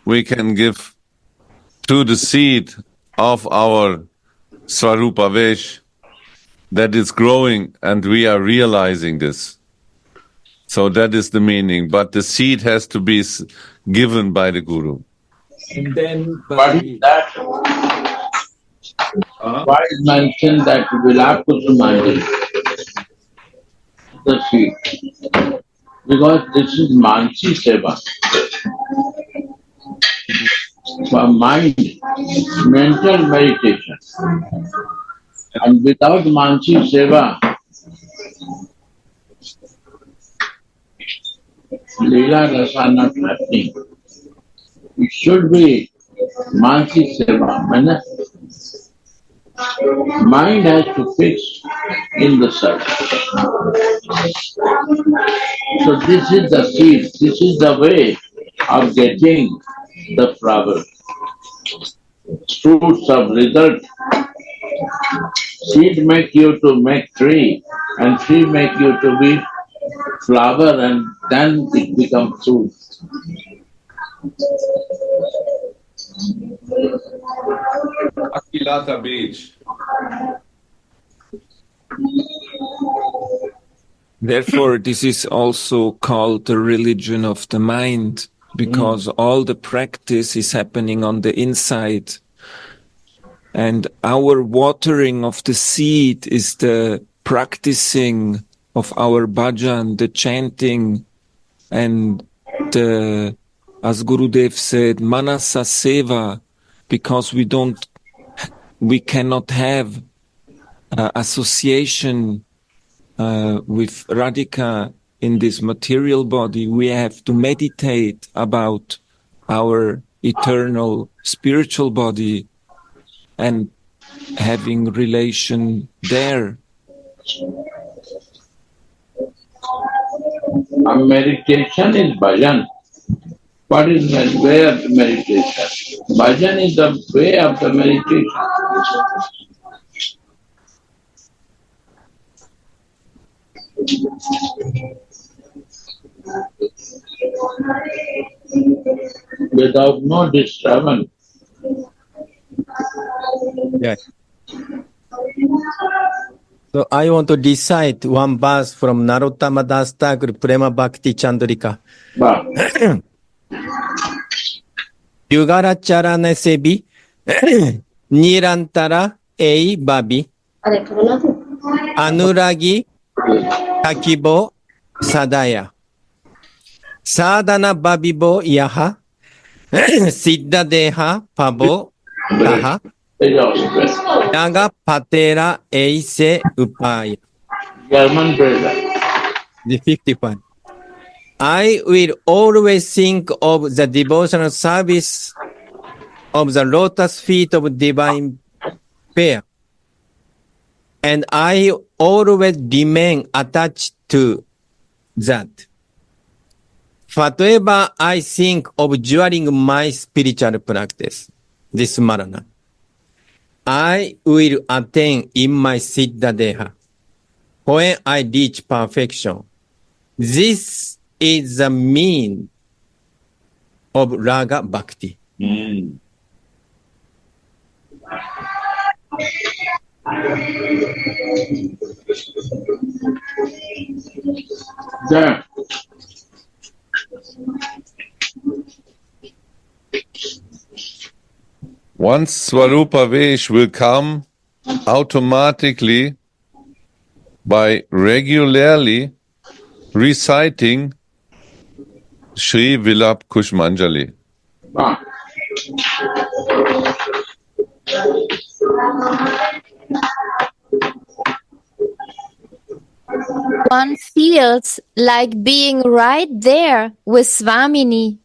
we can give to the seed of our Swarupa Vesh, that is growing, and we are realizing this. So that is the meaning. But the seed has to be given by the Guru. And then What is that? Why is mentioned that Vilapa Kusumanjali, the seed? Because this is Mansi Seva. For mind, mental meditation. And without Mansi Seva, Leela Rasa not happening. It should be Mansi Seva. Mind has to fix in the self. So this is the seed, this is the way of getting the flower. Fruits of result. Seed make you to make tree, and tree make you to be flower, and then it becomes fruit. Akilata Beach. Therefore, this is also called the religion of the mind, because all the practice is happening on the inside. And our watering of the seed is the practicing of our bhajan, the chanting, and the, as Gurudev said, manasa seva, because we cannot have association with Radhika in this material body. We have to meditate about our eternal spiritual body and having relation there. Meditation is bhajan. What is the way of the meditation? Bhajan is the way of the meditation. Without no disturbance. Yeah. So I want to recite one verse from Narottama Das Thakur Prema Bhakti Chandrika. But Yugara charane sebi nirantara ei babi anuragi takibo sadaya sadhana babibo yaha siddha deha pabo taha yaga patera eise upaya. German prayer. The 55. I will always think of the devotional service of the lotus feet of divine pair, and I always remain attached to that. Whatever I think of during my spiritual practice, this marana, I will attain in my Siddha Deha when I reach perfection. This is the mean of Raga Bhakti. Then, Once Swarupa Vesh will come automatically by regularly reciting Shri Vilapa Kusumanjali. Ah. One feels like being right there with Swamini.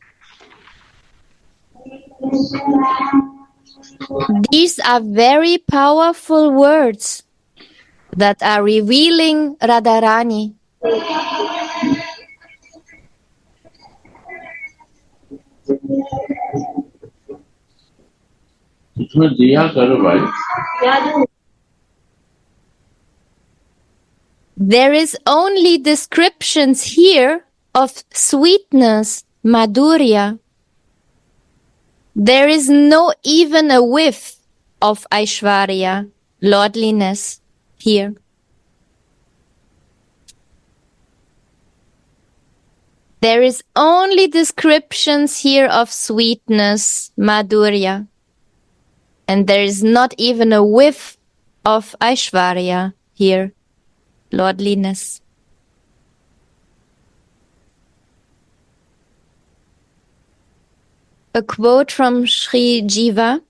These are very powerful words that are revealing Radharani. इसमें दिया करो भाई. There is only descriptions here of sweetness, Madhurya. There is no even a whiff of Aishwarya, lordliness, here. There is only descriptions here of sweetness, Madhurya. And there is not even a whiff of Aishwarya here, lordliness. A quote from Sri Jiva.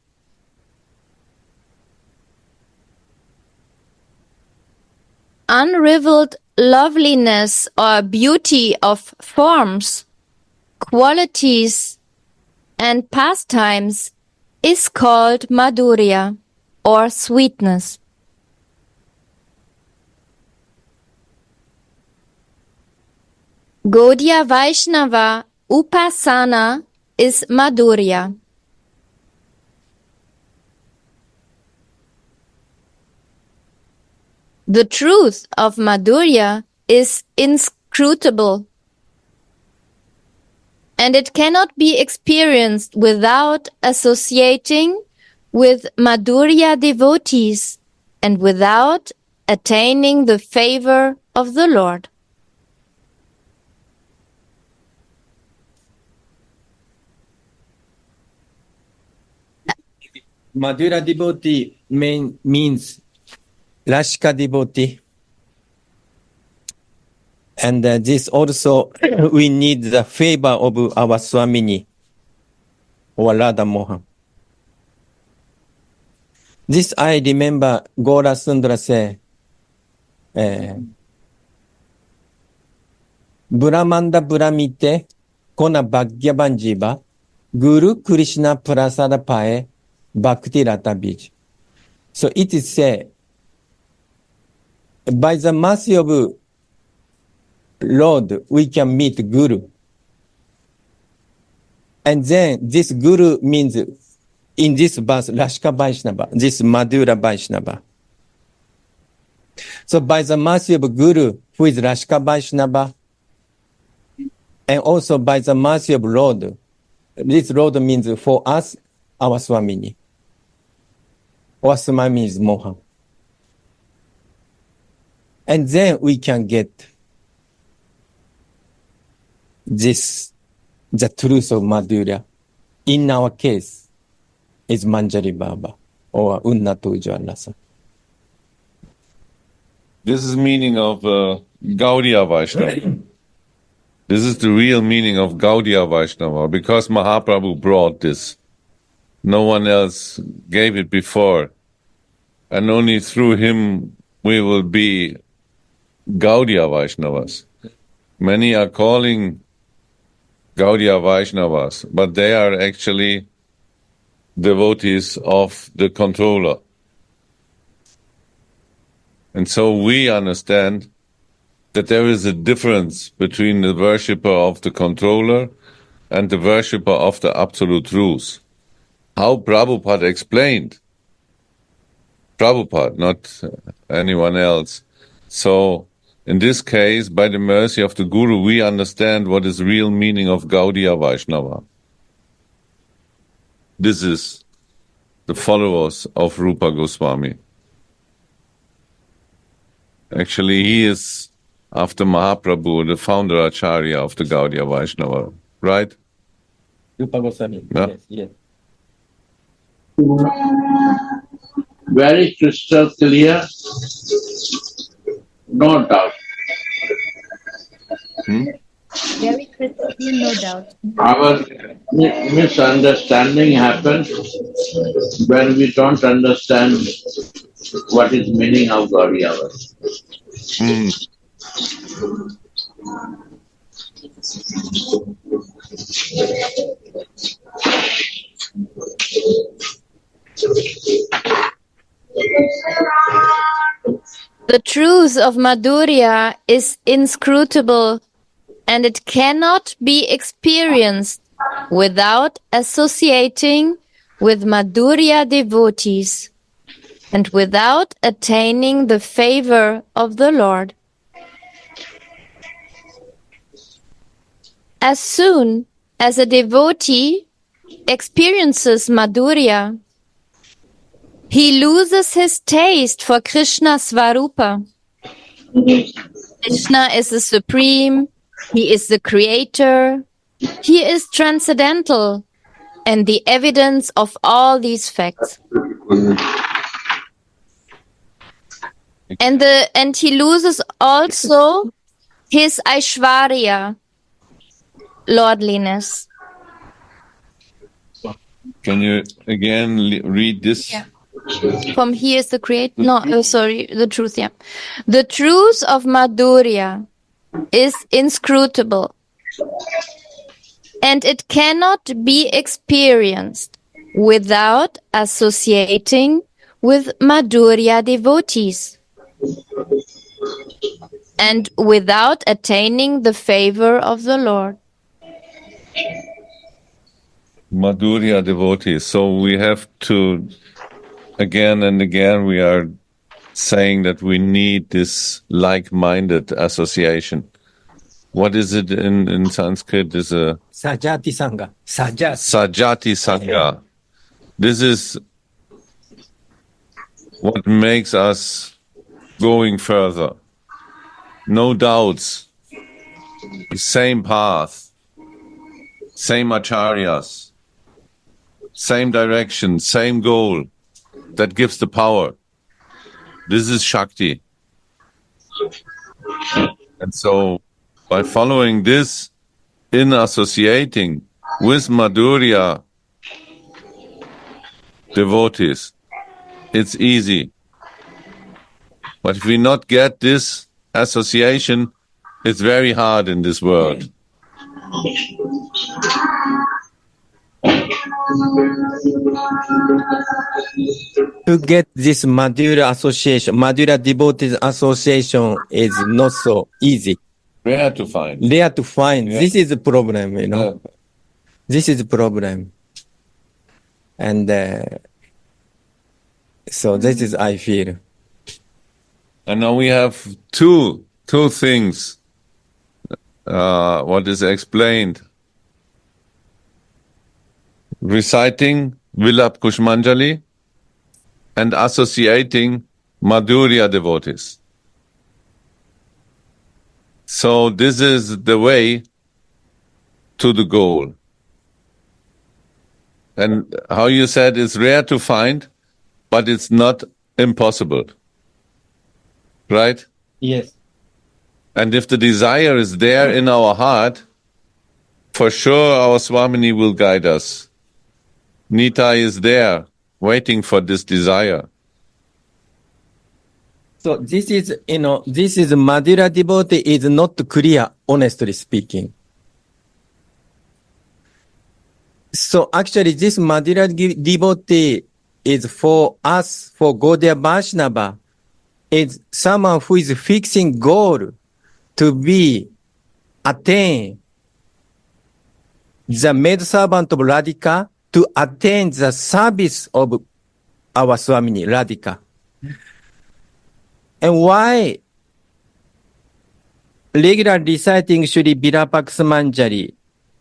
Unrivaled loveliness or beauty of forms, qualities, and pastimes is called Madhurya or sweetness. Gaudiya Vaishnava Upasana is Madhurya. The truth of Madhurya is inscrutable, and it cannot be experienced without associating with Madhurya devotees and without attaining the favor of the Lord. Madhura devotee means Rashika devotee. And this also, we need the favor of our Swamini or Radha Mohan. This I remember Gora Sundara say, Brahmanda Brahmite Kona Bhagyavan Jiva Guru Krishna Prasada Pae Bhakti Rata Bij. So it is said, by the mercy of Lord, we can meet Guru. And then this Guru means, in this verse, Rashika Vaishnava, this Madhura Vaishnava. So by the mercy of Guru, who is Rashika Vaishnava, and also by the mercy of Lord, this Lord means for us, our Swamini. Our Swamini is Mohan. And then we can get this, the truth of Madhurya. In our case, is Manjari Baba or Unnata Ujjwala Rasa. This is meaning of Gaudiya Vaishnava. This is the real meaning of Gaudiya Vaishnava, because Mahaprabhu brought this. No one else gave it before. And only through him we will be Gaudiya Vaishnavas. Many are calling Gaudiya Vaishnavas, but they are actually devotees of the controller. And so we understand that there is a difference between the worshipper of the controller and the worshipper of the absolute truth. How Prabhupada explained. Prabhupada, not anyone else. So, in this case, by the mercy of the Guru, we understand what is real meaning of Gaudiya Vaishnava. This is the followers of Rupa Goswami. Actually, he is, after Mahaprabhu, the founder Acharya of the Gaudiya Vaishnava, right? Rupa Goswami. Yeah. Yes. Very crystal clear, no doubt. Very crystal No doubt. Our misunderstanding happens when we don't understand what is meaning of Gauriya. Mm. The truth of Madhurya is inscrutable and it cannot be experienced without associating with Madhurya devotees and without attaining the favor of the Lord. As soon as a devotee experiences Madhurya, he loses his taste for Krishna Svarupa. Krishna is the supreme, he is the creator, he is transcendental, and the evidence of all these facts. And he loses also his Aishwarya, lordliness. Can you again read this? Yeah. From he is the creator. No, sorry, the truth, yeah. The truth of Madhurya is inscrutable, and it cannot be experienced without associating with Madhurya devotees and without attaining the favor of the Lord. Madhurya devotees. So we have to, again and again, we are saying that we need this like-minded association. What is it in Sanskrit? Is a Sajati Sangha. Sajati. Sajati Sangha. This is what makes us going further. No doubts. Same path. Same acharyas. Same direction. Same goal. That gives the power. This is Shakti. And so, by following this, in associating with Madhurya devotees, it's easy. But if we not get this association, it's very hard in this world. To get this Madhurya association, Madhurya devotees association is not so easy. Rare to find. Rare to find. Yeah. This is the problem, you know. This is the problem. And so this is, I feel. And now we have two things. What is explained? Reciting Vilapa Kusumanjali and associating Madhurya devotees. So this is the way to the goal. And how you said, it's rare to find, but it's not impossible. Right? Yes. And if the desire is there in our heart, for sure our Swamini will guide us. Nitai is there, waiting for this desire. So this is, you know, this is Madhurya devotee is not clear, honestly speaking. So actually this Madhurya devotee is for us, for Gaudiya Vaishnava, is someone who is fixing goal to be attain the maidservant of Radhika, to attain the service of our Swamini Radhika. And why regular reciting Shri Vilapa Kusumanjali,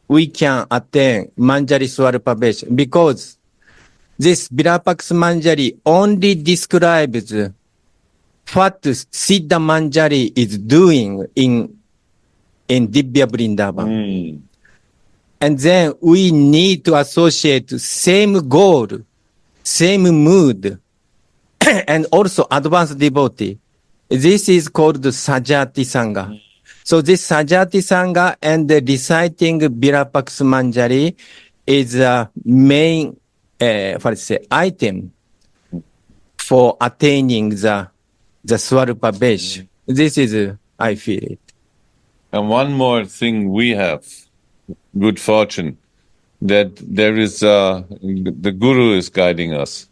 we can attain Manjari Swarupa Vesh? Because this Vilapa Kusumanjali only describes what Siddha Manjari is doing in Divya Vrindavan. And then we need to associate same goal, same mood, and also advanced devotee. This is called Sajati Sangha. So this Sajati Sangha and the reciting Vilapa Kusumanjali is a main, item for attaining the Swarupa Besh. This is, I feel it. And one more thing we have, good fortune, that there is, the Guru is guiding us.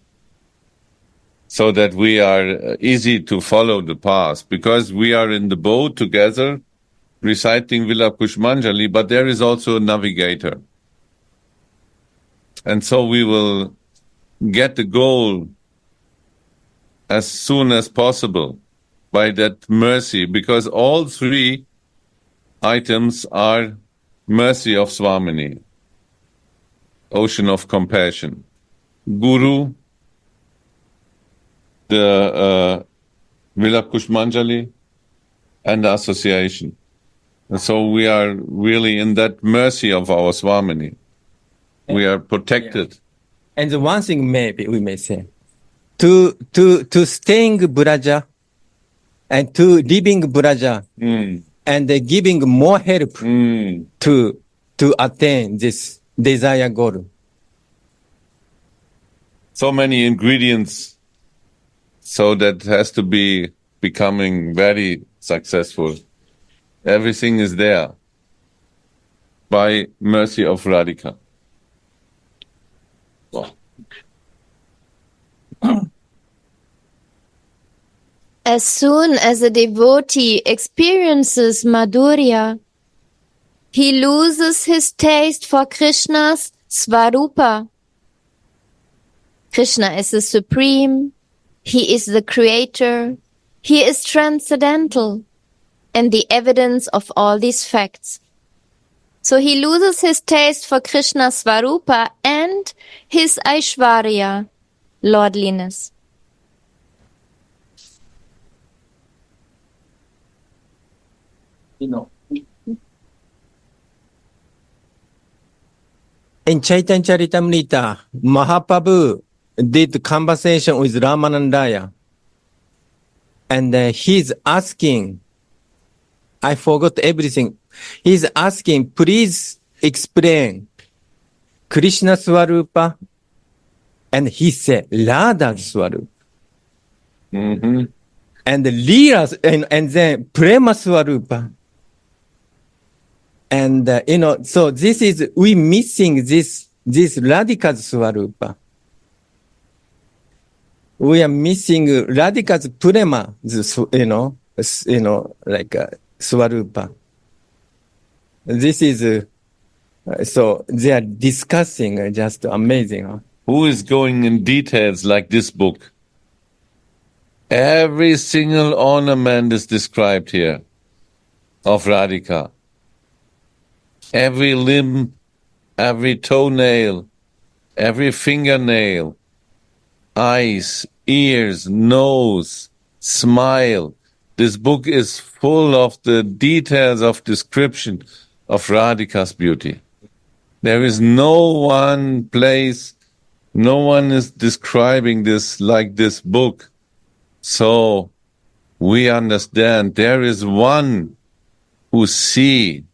So that we are easy to follow the path, because we are in the boat together, reciting Vilapa Kusumanjali, but there is also a navigator. And so we will get the goal as soon as possible by that mercy, because all three items are mercy of Swamini, ocean of compassion. Guru, the Vilapa Kusumanjali, and the association. And so we are really in that mercy of our Swamini. We are protected. And the one thing maybe we may say, to staying Braja and to living Braja and giving more help to attain this desire goal. So many ingredients, so that has to be becoming very successful. Everything is there by mercy of Radhika. As soon as a devotee experiences Madhurya, he loses his taste for Krishna's Svarupa. Krishna is the supreme, he is the creator, he is transcendental, and the evidence of all these facts. So he loses his taste for Krishna's Svarupa and his Aishwarya, lordliness. In Chaitanya Charitamrita, Mahaprabhu did conversation with Ramanandaya. And he's asking, I forgot everything. He's asking, please explain Krishna Swarupa. And he said, Radha Swarupa. And Leela, and then Prema Swarupa. And, so this is, we missing this Radhika's Swarupa. We are missing Radhika's Prema, like Swarupa. This is, so they are discussing, just amazing. Huh? Who is going in details like this book? Every single ornament is described here of Radhika. Every limb, every toenail, every fingernail, eyes, ears, nose, smile. This book is full of the details of description of Radhika's beauty. There is no one place, no one is describing this like this book. So we understand there is one who see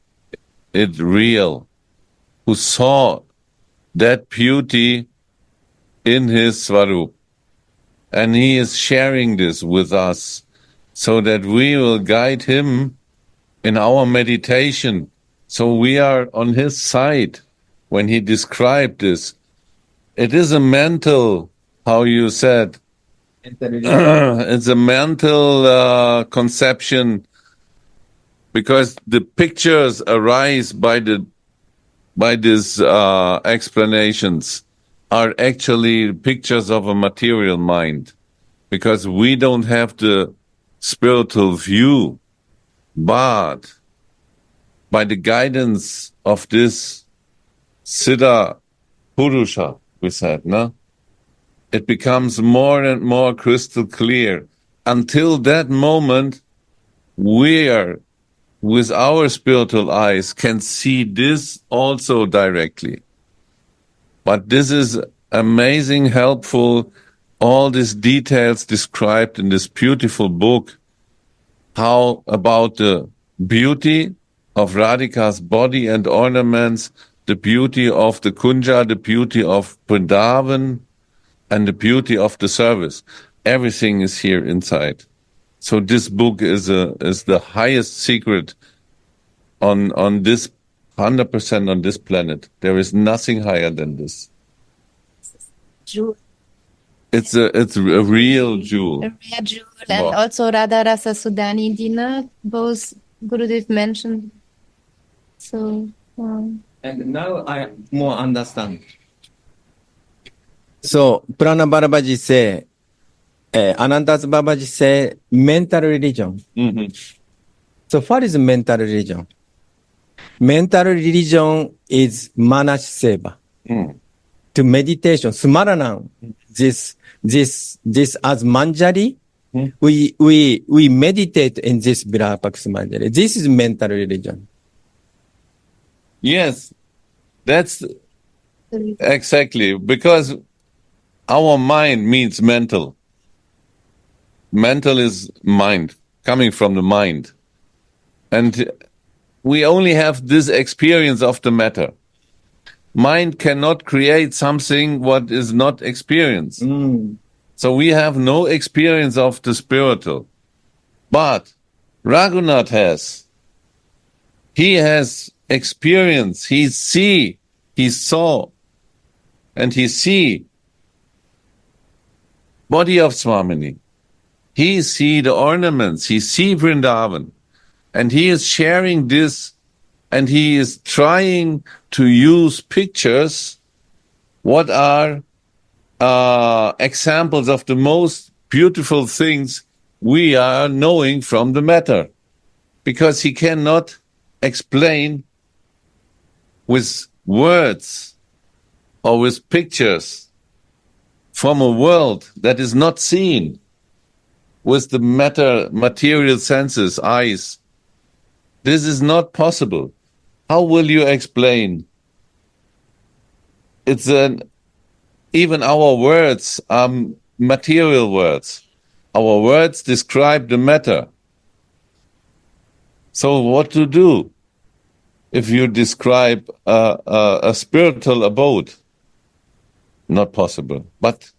it real, who saw that beauty in his Swarup. And he is sharing this with us so that we will guide him in our meditation. So we are on his side when he described this. It is a mental, how you said, it's a mental conception, because the pictures arise by these explanations are actually pictures of a material mind, because we don't have the spiritual view, but by the guidance of this Siddha Purusha, we said, no? It becomes more and more crystal clear. Until that moment, we are, with our spiritual eyes, can see this also directly. But this is amazing, helpful, all these details described in this beautiful book, how about the beauty of Radhika's body and ornaments, the beauty of the Kunja, the beauty of Vrindavan, and the beauty of the service. Everything is here inside. So this book is the highest secret on this 100% on this planet. There is nothing higher than this. Jewel. It's a real jewel. A rare jewel. And Wow. also Radha Rasa Sudani Dina, both Gurudev mentioned. So, And now I more understand. So, Prana Babaji say, Anantas Babaji say, mental religion. Mhm. So, what is mental religion? Mental religion is Manas Seva. Mm. To meditation, Smaranam. This as Manjari, we meditate in this Vilapa Kusumanjali. This is mental religion. Yes, that's exactly because our mind means mental. Mental is mind, coming from the mind. And we only have this experience of the matter. Mind cannot create something what is not experienced. So we have no experience of the spiritual. But Raghunath has. He has experience. He saw, and he see body of Swamini. He see the ornaments. He see Vrindavan. And he is sharing this, and he is trying to use pictures what are examples of the most beautiful things we are knowing from the matter. Because he cannot explain with words or with pictures from a world that is not seen with the material senses, eyes. This is not possible. How will you explain? Even our words are material words. Our words describe the matter. So what to do if you describe a spiritual abode? Not possible. But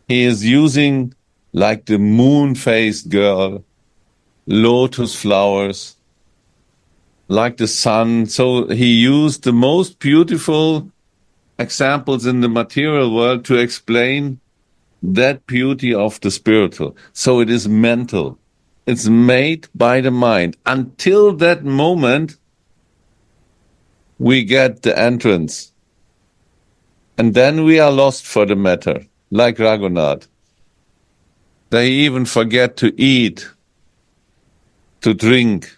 he is using like the moon-faced girl, lotus flowers, like the sun. So he used the most beautiful examples in the material world to explain that beauty of the spiritual. So it is mental. It's made by the mind. Until that moment, we get the entrance. And then we are lost for the matter, like Raghunath. They even forget to eat, to drink,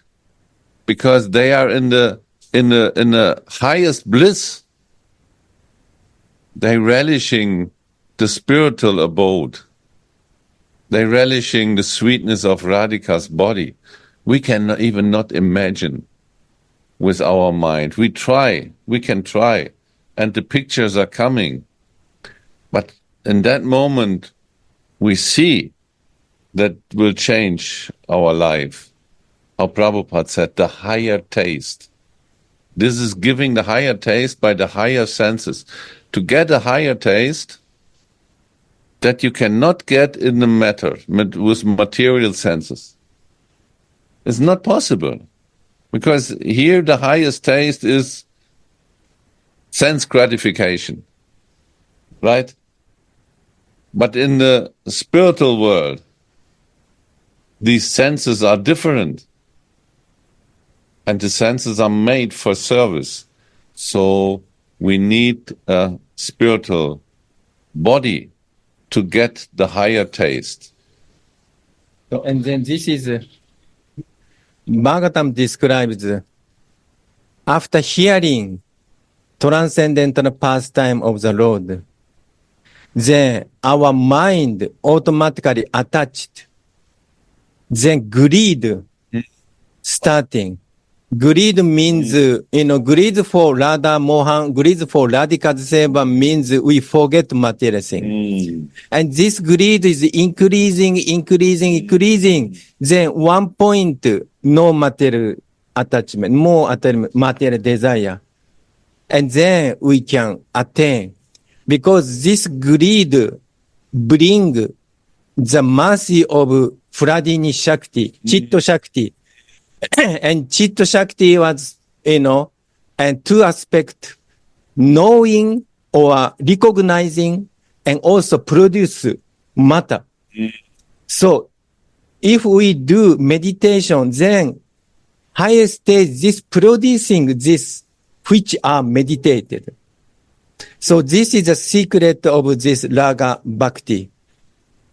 because they are in the highest bliss. They relishing the spiritual abode. They relishing the sweetness of Radhika's body. We can even not imagine with our mind. We can try, and the pictures are coming. But in that moment, we see that will change our life. How Prabhupada said, the higher taste. This is giving the higher taste by the higher senses. To get a higher taste that you cannot get in the matter with material senses. It's not possible. Because here the highest taste is sense gratification. Right? But in the spiritual world, these senses are different. And the senses are made for service. So we need a spiritual body to get the higher taste. So, and then this is, Bhagavatam describes, after hearing transcendental pastime of the Lord, then our mind automatically attached, then greed starting. greed means, greed for Radha Mohan, greed for Radhika Seva means we forget material things. And this greed is increasing. Then one point, no material attachment, more material desire. And then we can attain. Because this greed bring the mercy of Fradini Shakti, Chitta Shakti. And Chitta Shakti was, and two aspects, knowing or recognizing and also produce matter. So if we do meditation, then higher stage, this producing this, which are meditated. So this is the secret of this Raga Bhakti.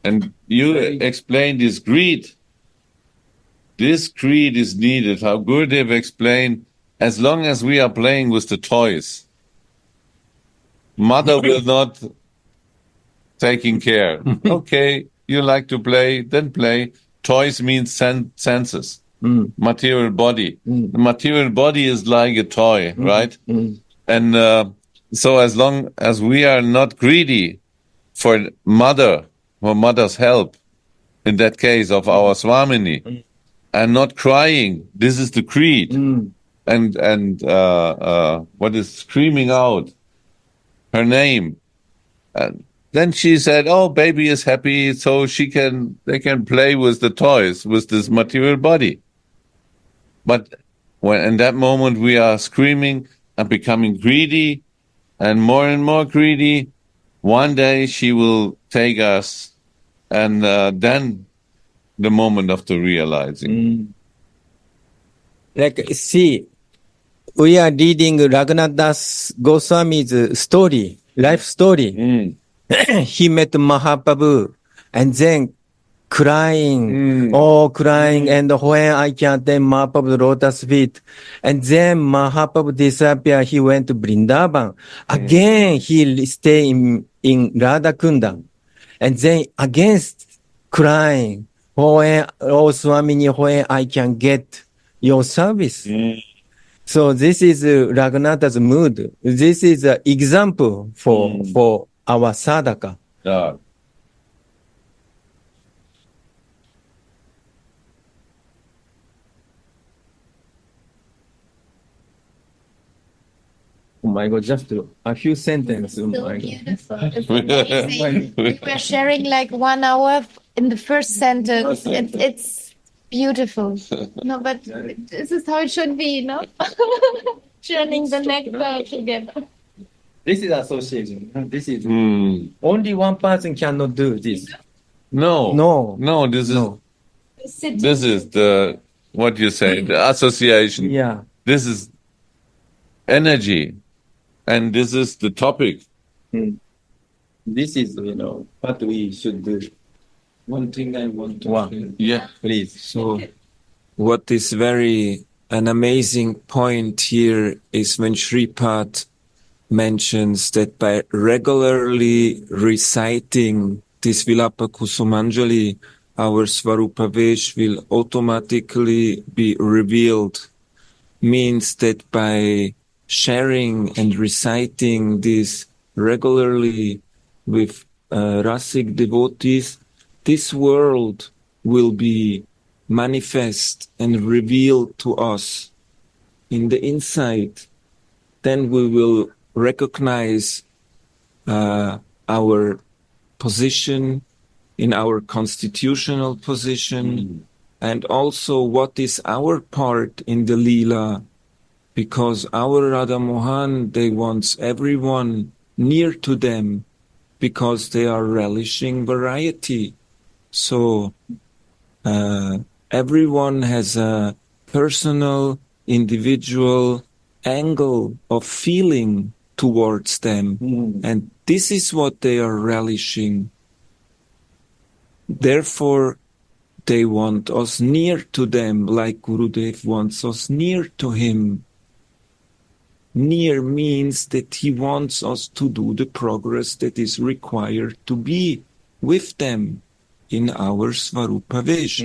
And you explained this greed. This greed is needed. How Gurudev explained, as long as we are playing with the toys, mother will not taking care. Okay, you like to play, then play. Toys means senses, material body. The material body is like a toy, right? And so as long as we are not greedy for mother's help, in that case of our Swamini, and not crying, this is the creed. And what is screaming out her name. And then she said, oh, baby is happy, so they can play with the toys, with this material body. But when in that moment we are screaming and becoming greedy and more greedy, one day she will take us, and then the moment of the realizing. Like, see, we are reading Raghunath Das Goswami's story, life story. He met Mahaprabhu and then crying, and when I can attain Mahaprabhu's lotus feet. And then Mahaprabhu disappeared, he went to Vrindavan. Again, he stayed in Radha Kunda. And then again crying, when I can get your service. So this is Raghunatha's mood. This is an example for our sadhaka. Yeah. Oh my God, just a few sentences. Oh So my God. beautiful. It's amazing. We were sharing like 1 hour in the first sentence. It's beautiful. No, but this is how it should be, no? Churning the nectar together. This is association. This is only one person cannot do this. No, this is the, what you say, the association. Yeah. This is energy, and this is the topic. This is, what we should do. One thing I want to say. Yeah, Please. So what is an amazing point here is when Shripad mentions that by regularly reciting this Vilapa Kusumanjali, our Svarupa Vesh will automatically be revealed. Means that by sharing and reciting this regularly with Rasic devotees, this world will be manifest and revealed to us in the inside. Then we will recognize our position in our constitutional position, and also what is our part in the Leela, because our Radha Mohan, they want everyone near to them because they are relishing variety. So everyone has a personal, individual angle of feeling towards them, and this is what they are relishing. Therefore, they want us near to them, like Gurudev wants us near to him. Near means that he wants us to do the progress that is required to be with them in our Svarupa Vesh.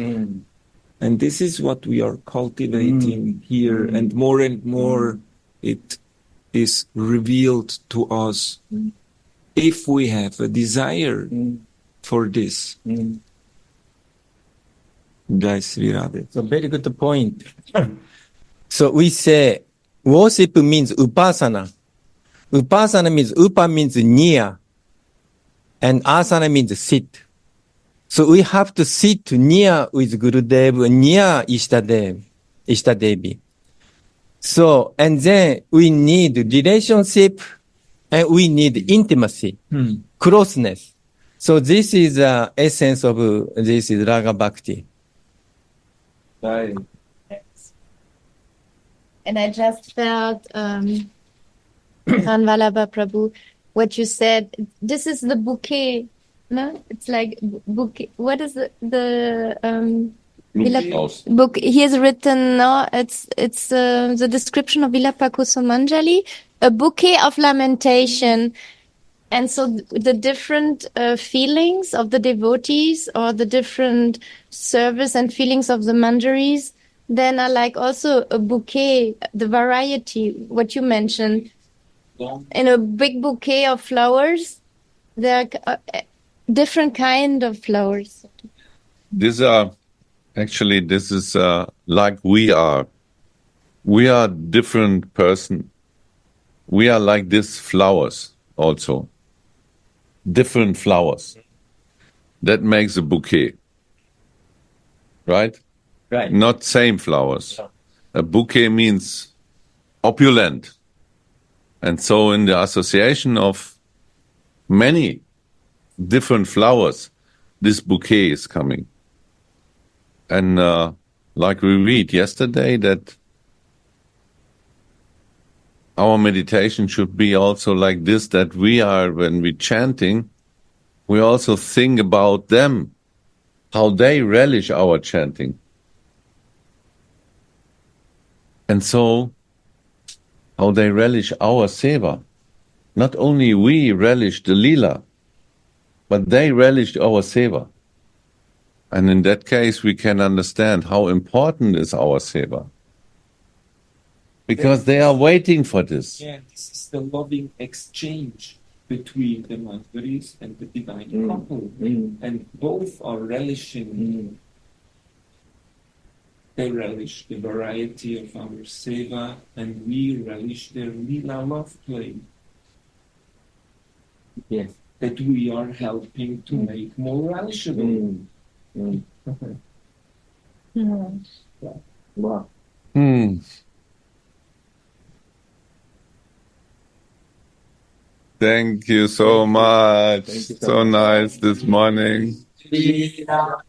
And this is what we are cultivating here, and more it is revealed to us if we have a desire for this. Jai Sri Radhe. So very good point. So we say worship means upasana. Upasana means upa means near, and asana means sit. So we have to sit near with Gurudev, near Ishtadevi. So, and then we need relationship and we need intimacy, closeness. So this is the essence of this is Raga Bhakti. Right. And I just felt, Vilapa Prabhu, what you said. This is the bouquet, no? It's like bouquet. What is the Blumenstrauß. book? He has written. No, it's the description of Vilapa Kusumanjali, a bouquet of lamentation. And so the different feelings of the devotees or the different service and feelings of the manjaris then are like also a bouquet, the variety, what you mentioned. In a big bouquet of flowers, there are different kind of flowers. These are actually, this is like we are. We are different person. We are like this flowers also. Different flowers. That makes a bouquet. Right? Right. Not same flowers. A bouquet means opulent. And so in the association of many different flowers, this bouquet is coming. And like we read yesterday, that our meditation should be also like this, that we are, when we're chanting, we also think about them, how they relish our chanting. And so, how they relish our seva. Not only we relish the lila, but they relish our seva. And in that case, we can understand how important is our seva. Because they are waiting for this. Yeah, this is the loving exchange between the manjaris and the divine couple. And both are relishing. They relish the variety of our seva, and we relish their lila love play. Yes. That we are helping to make more relishable. Wow. Thank you so much. Thank you so So much. nice this morning. Lila.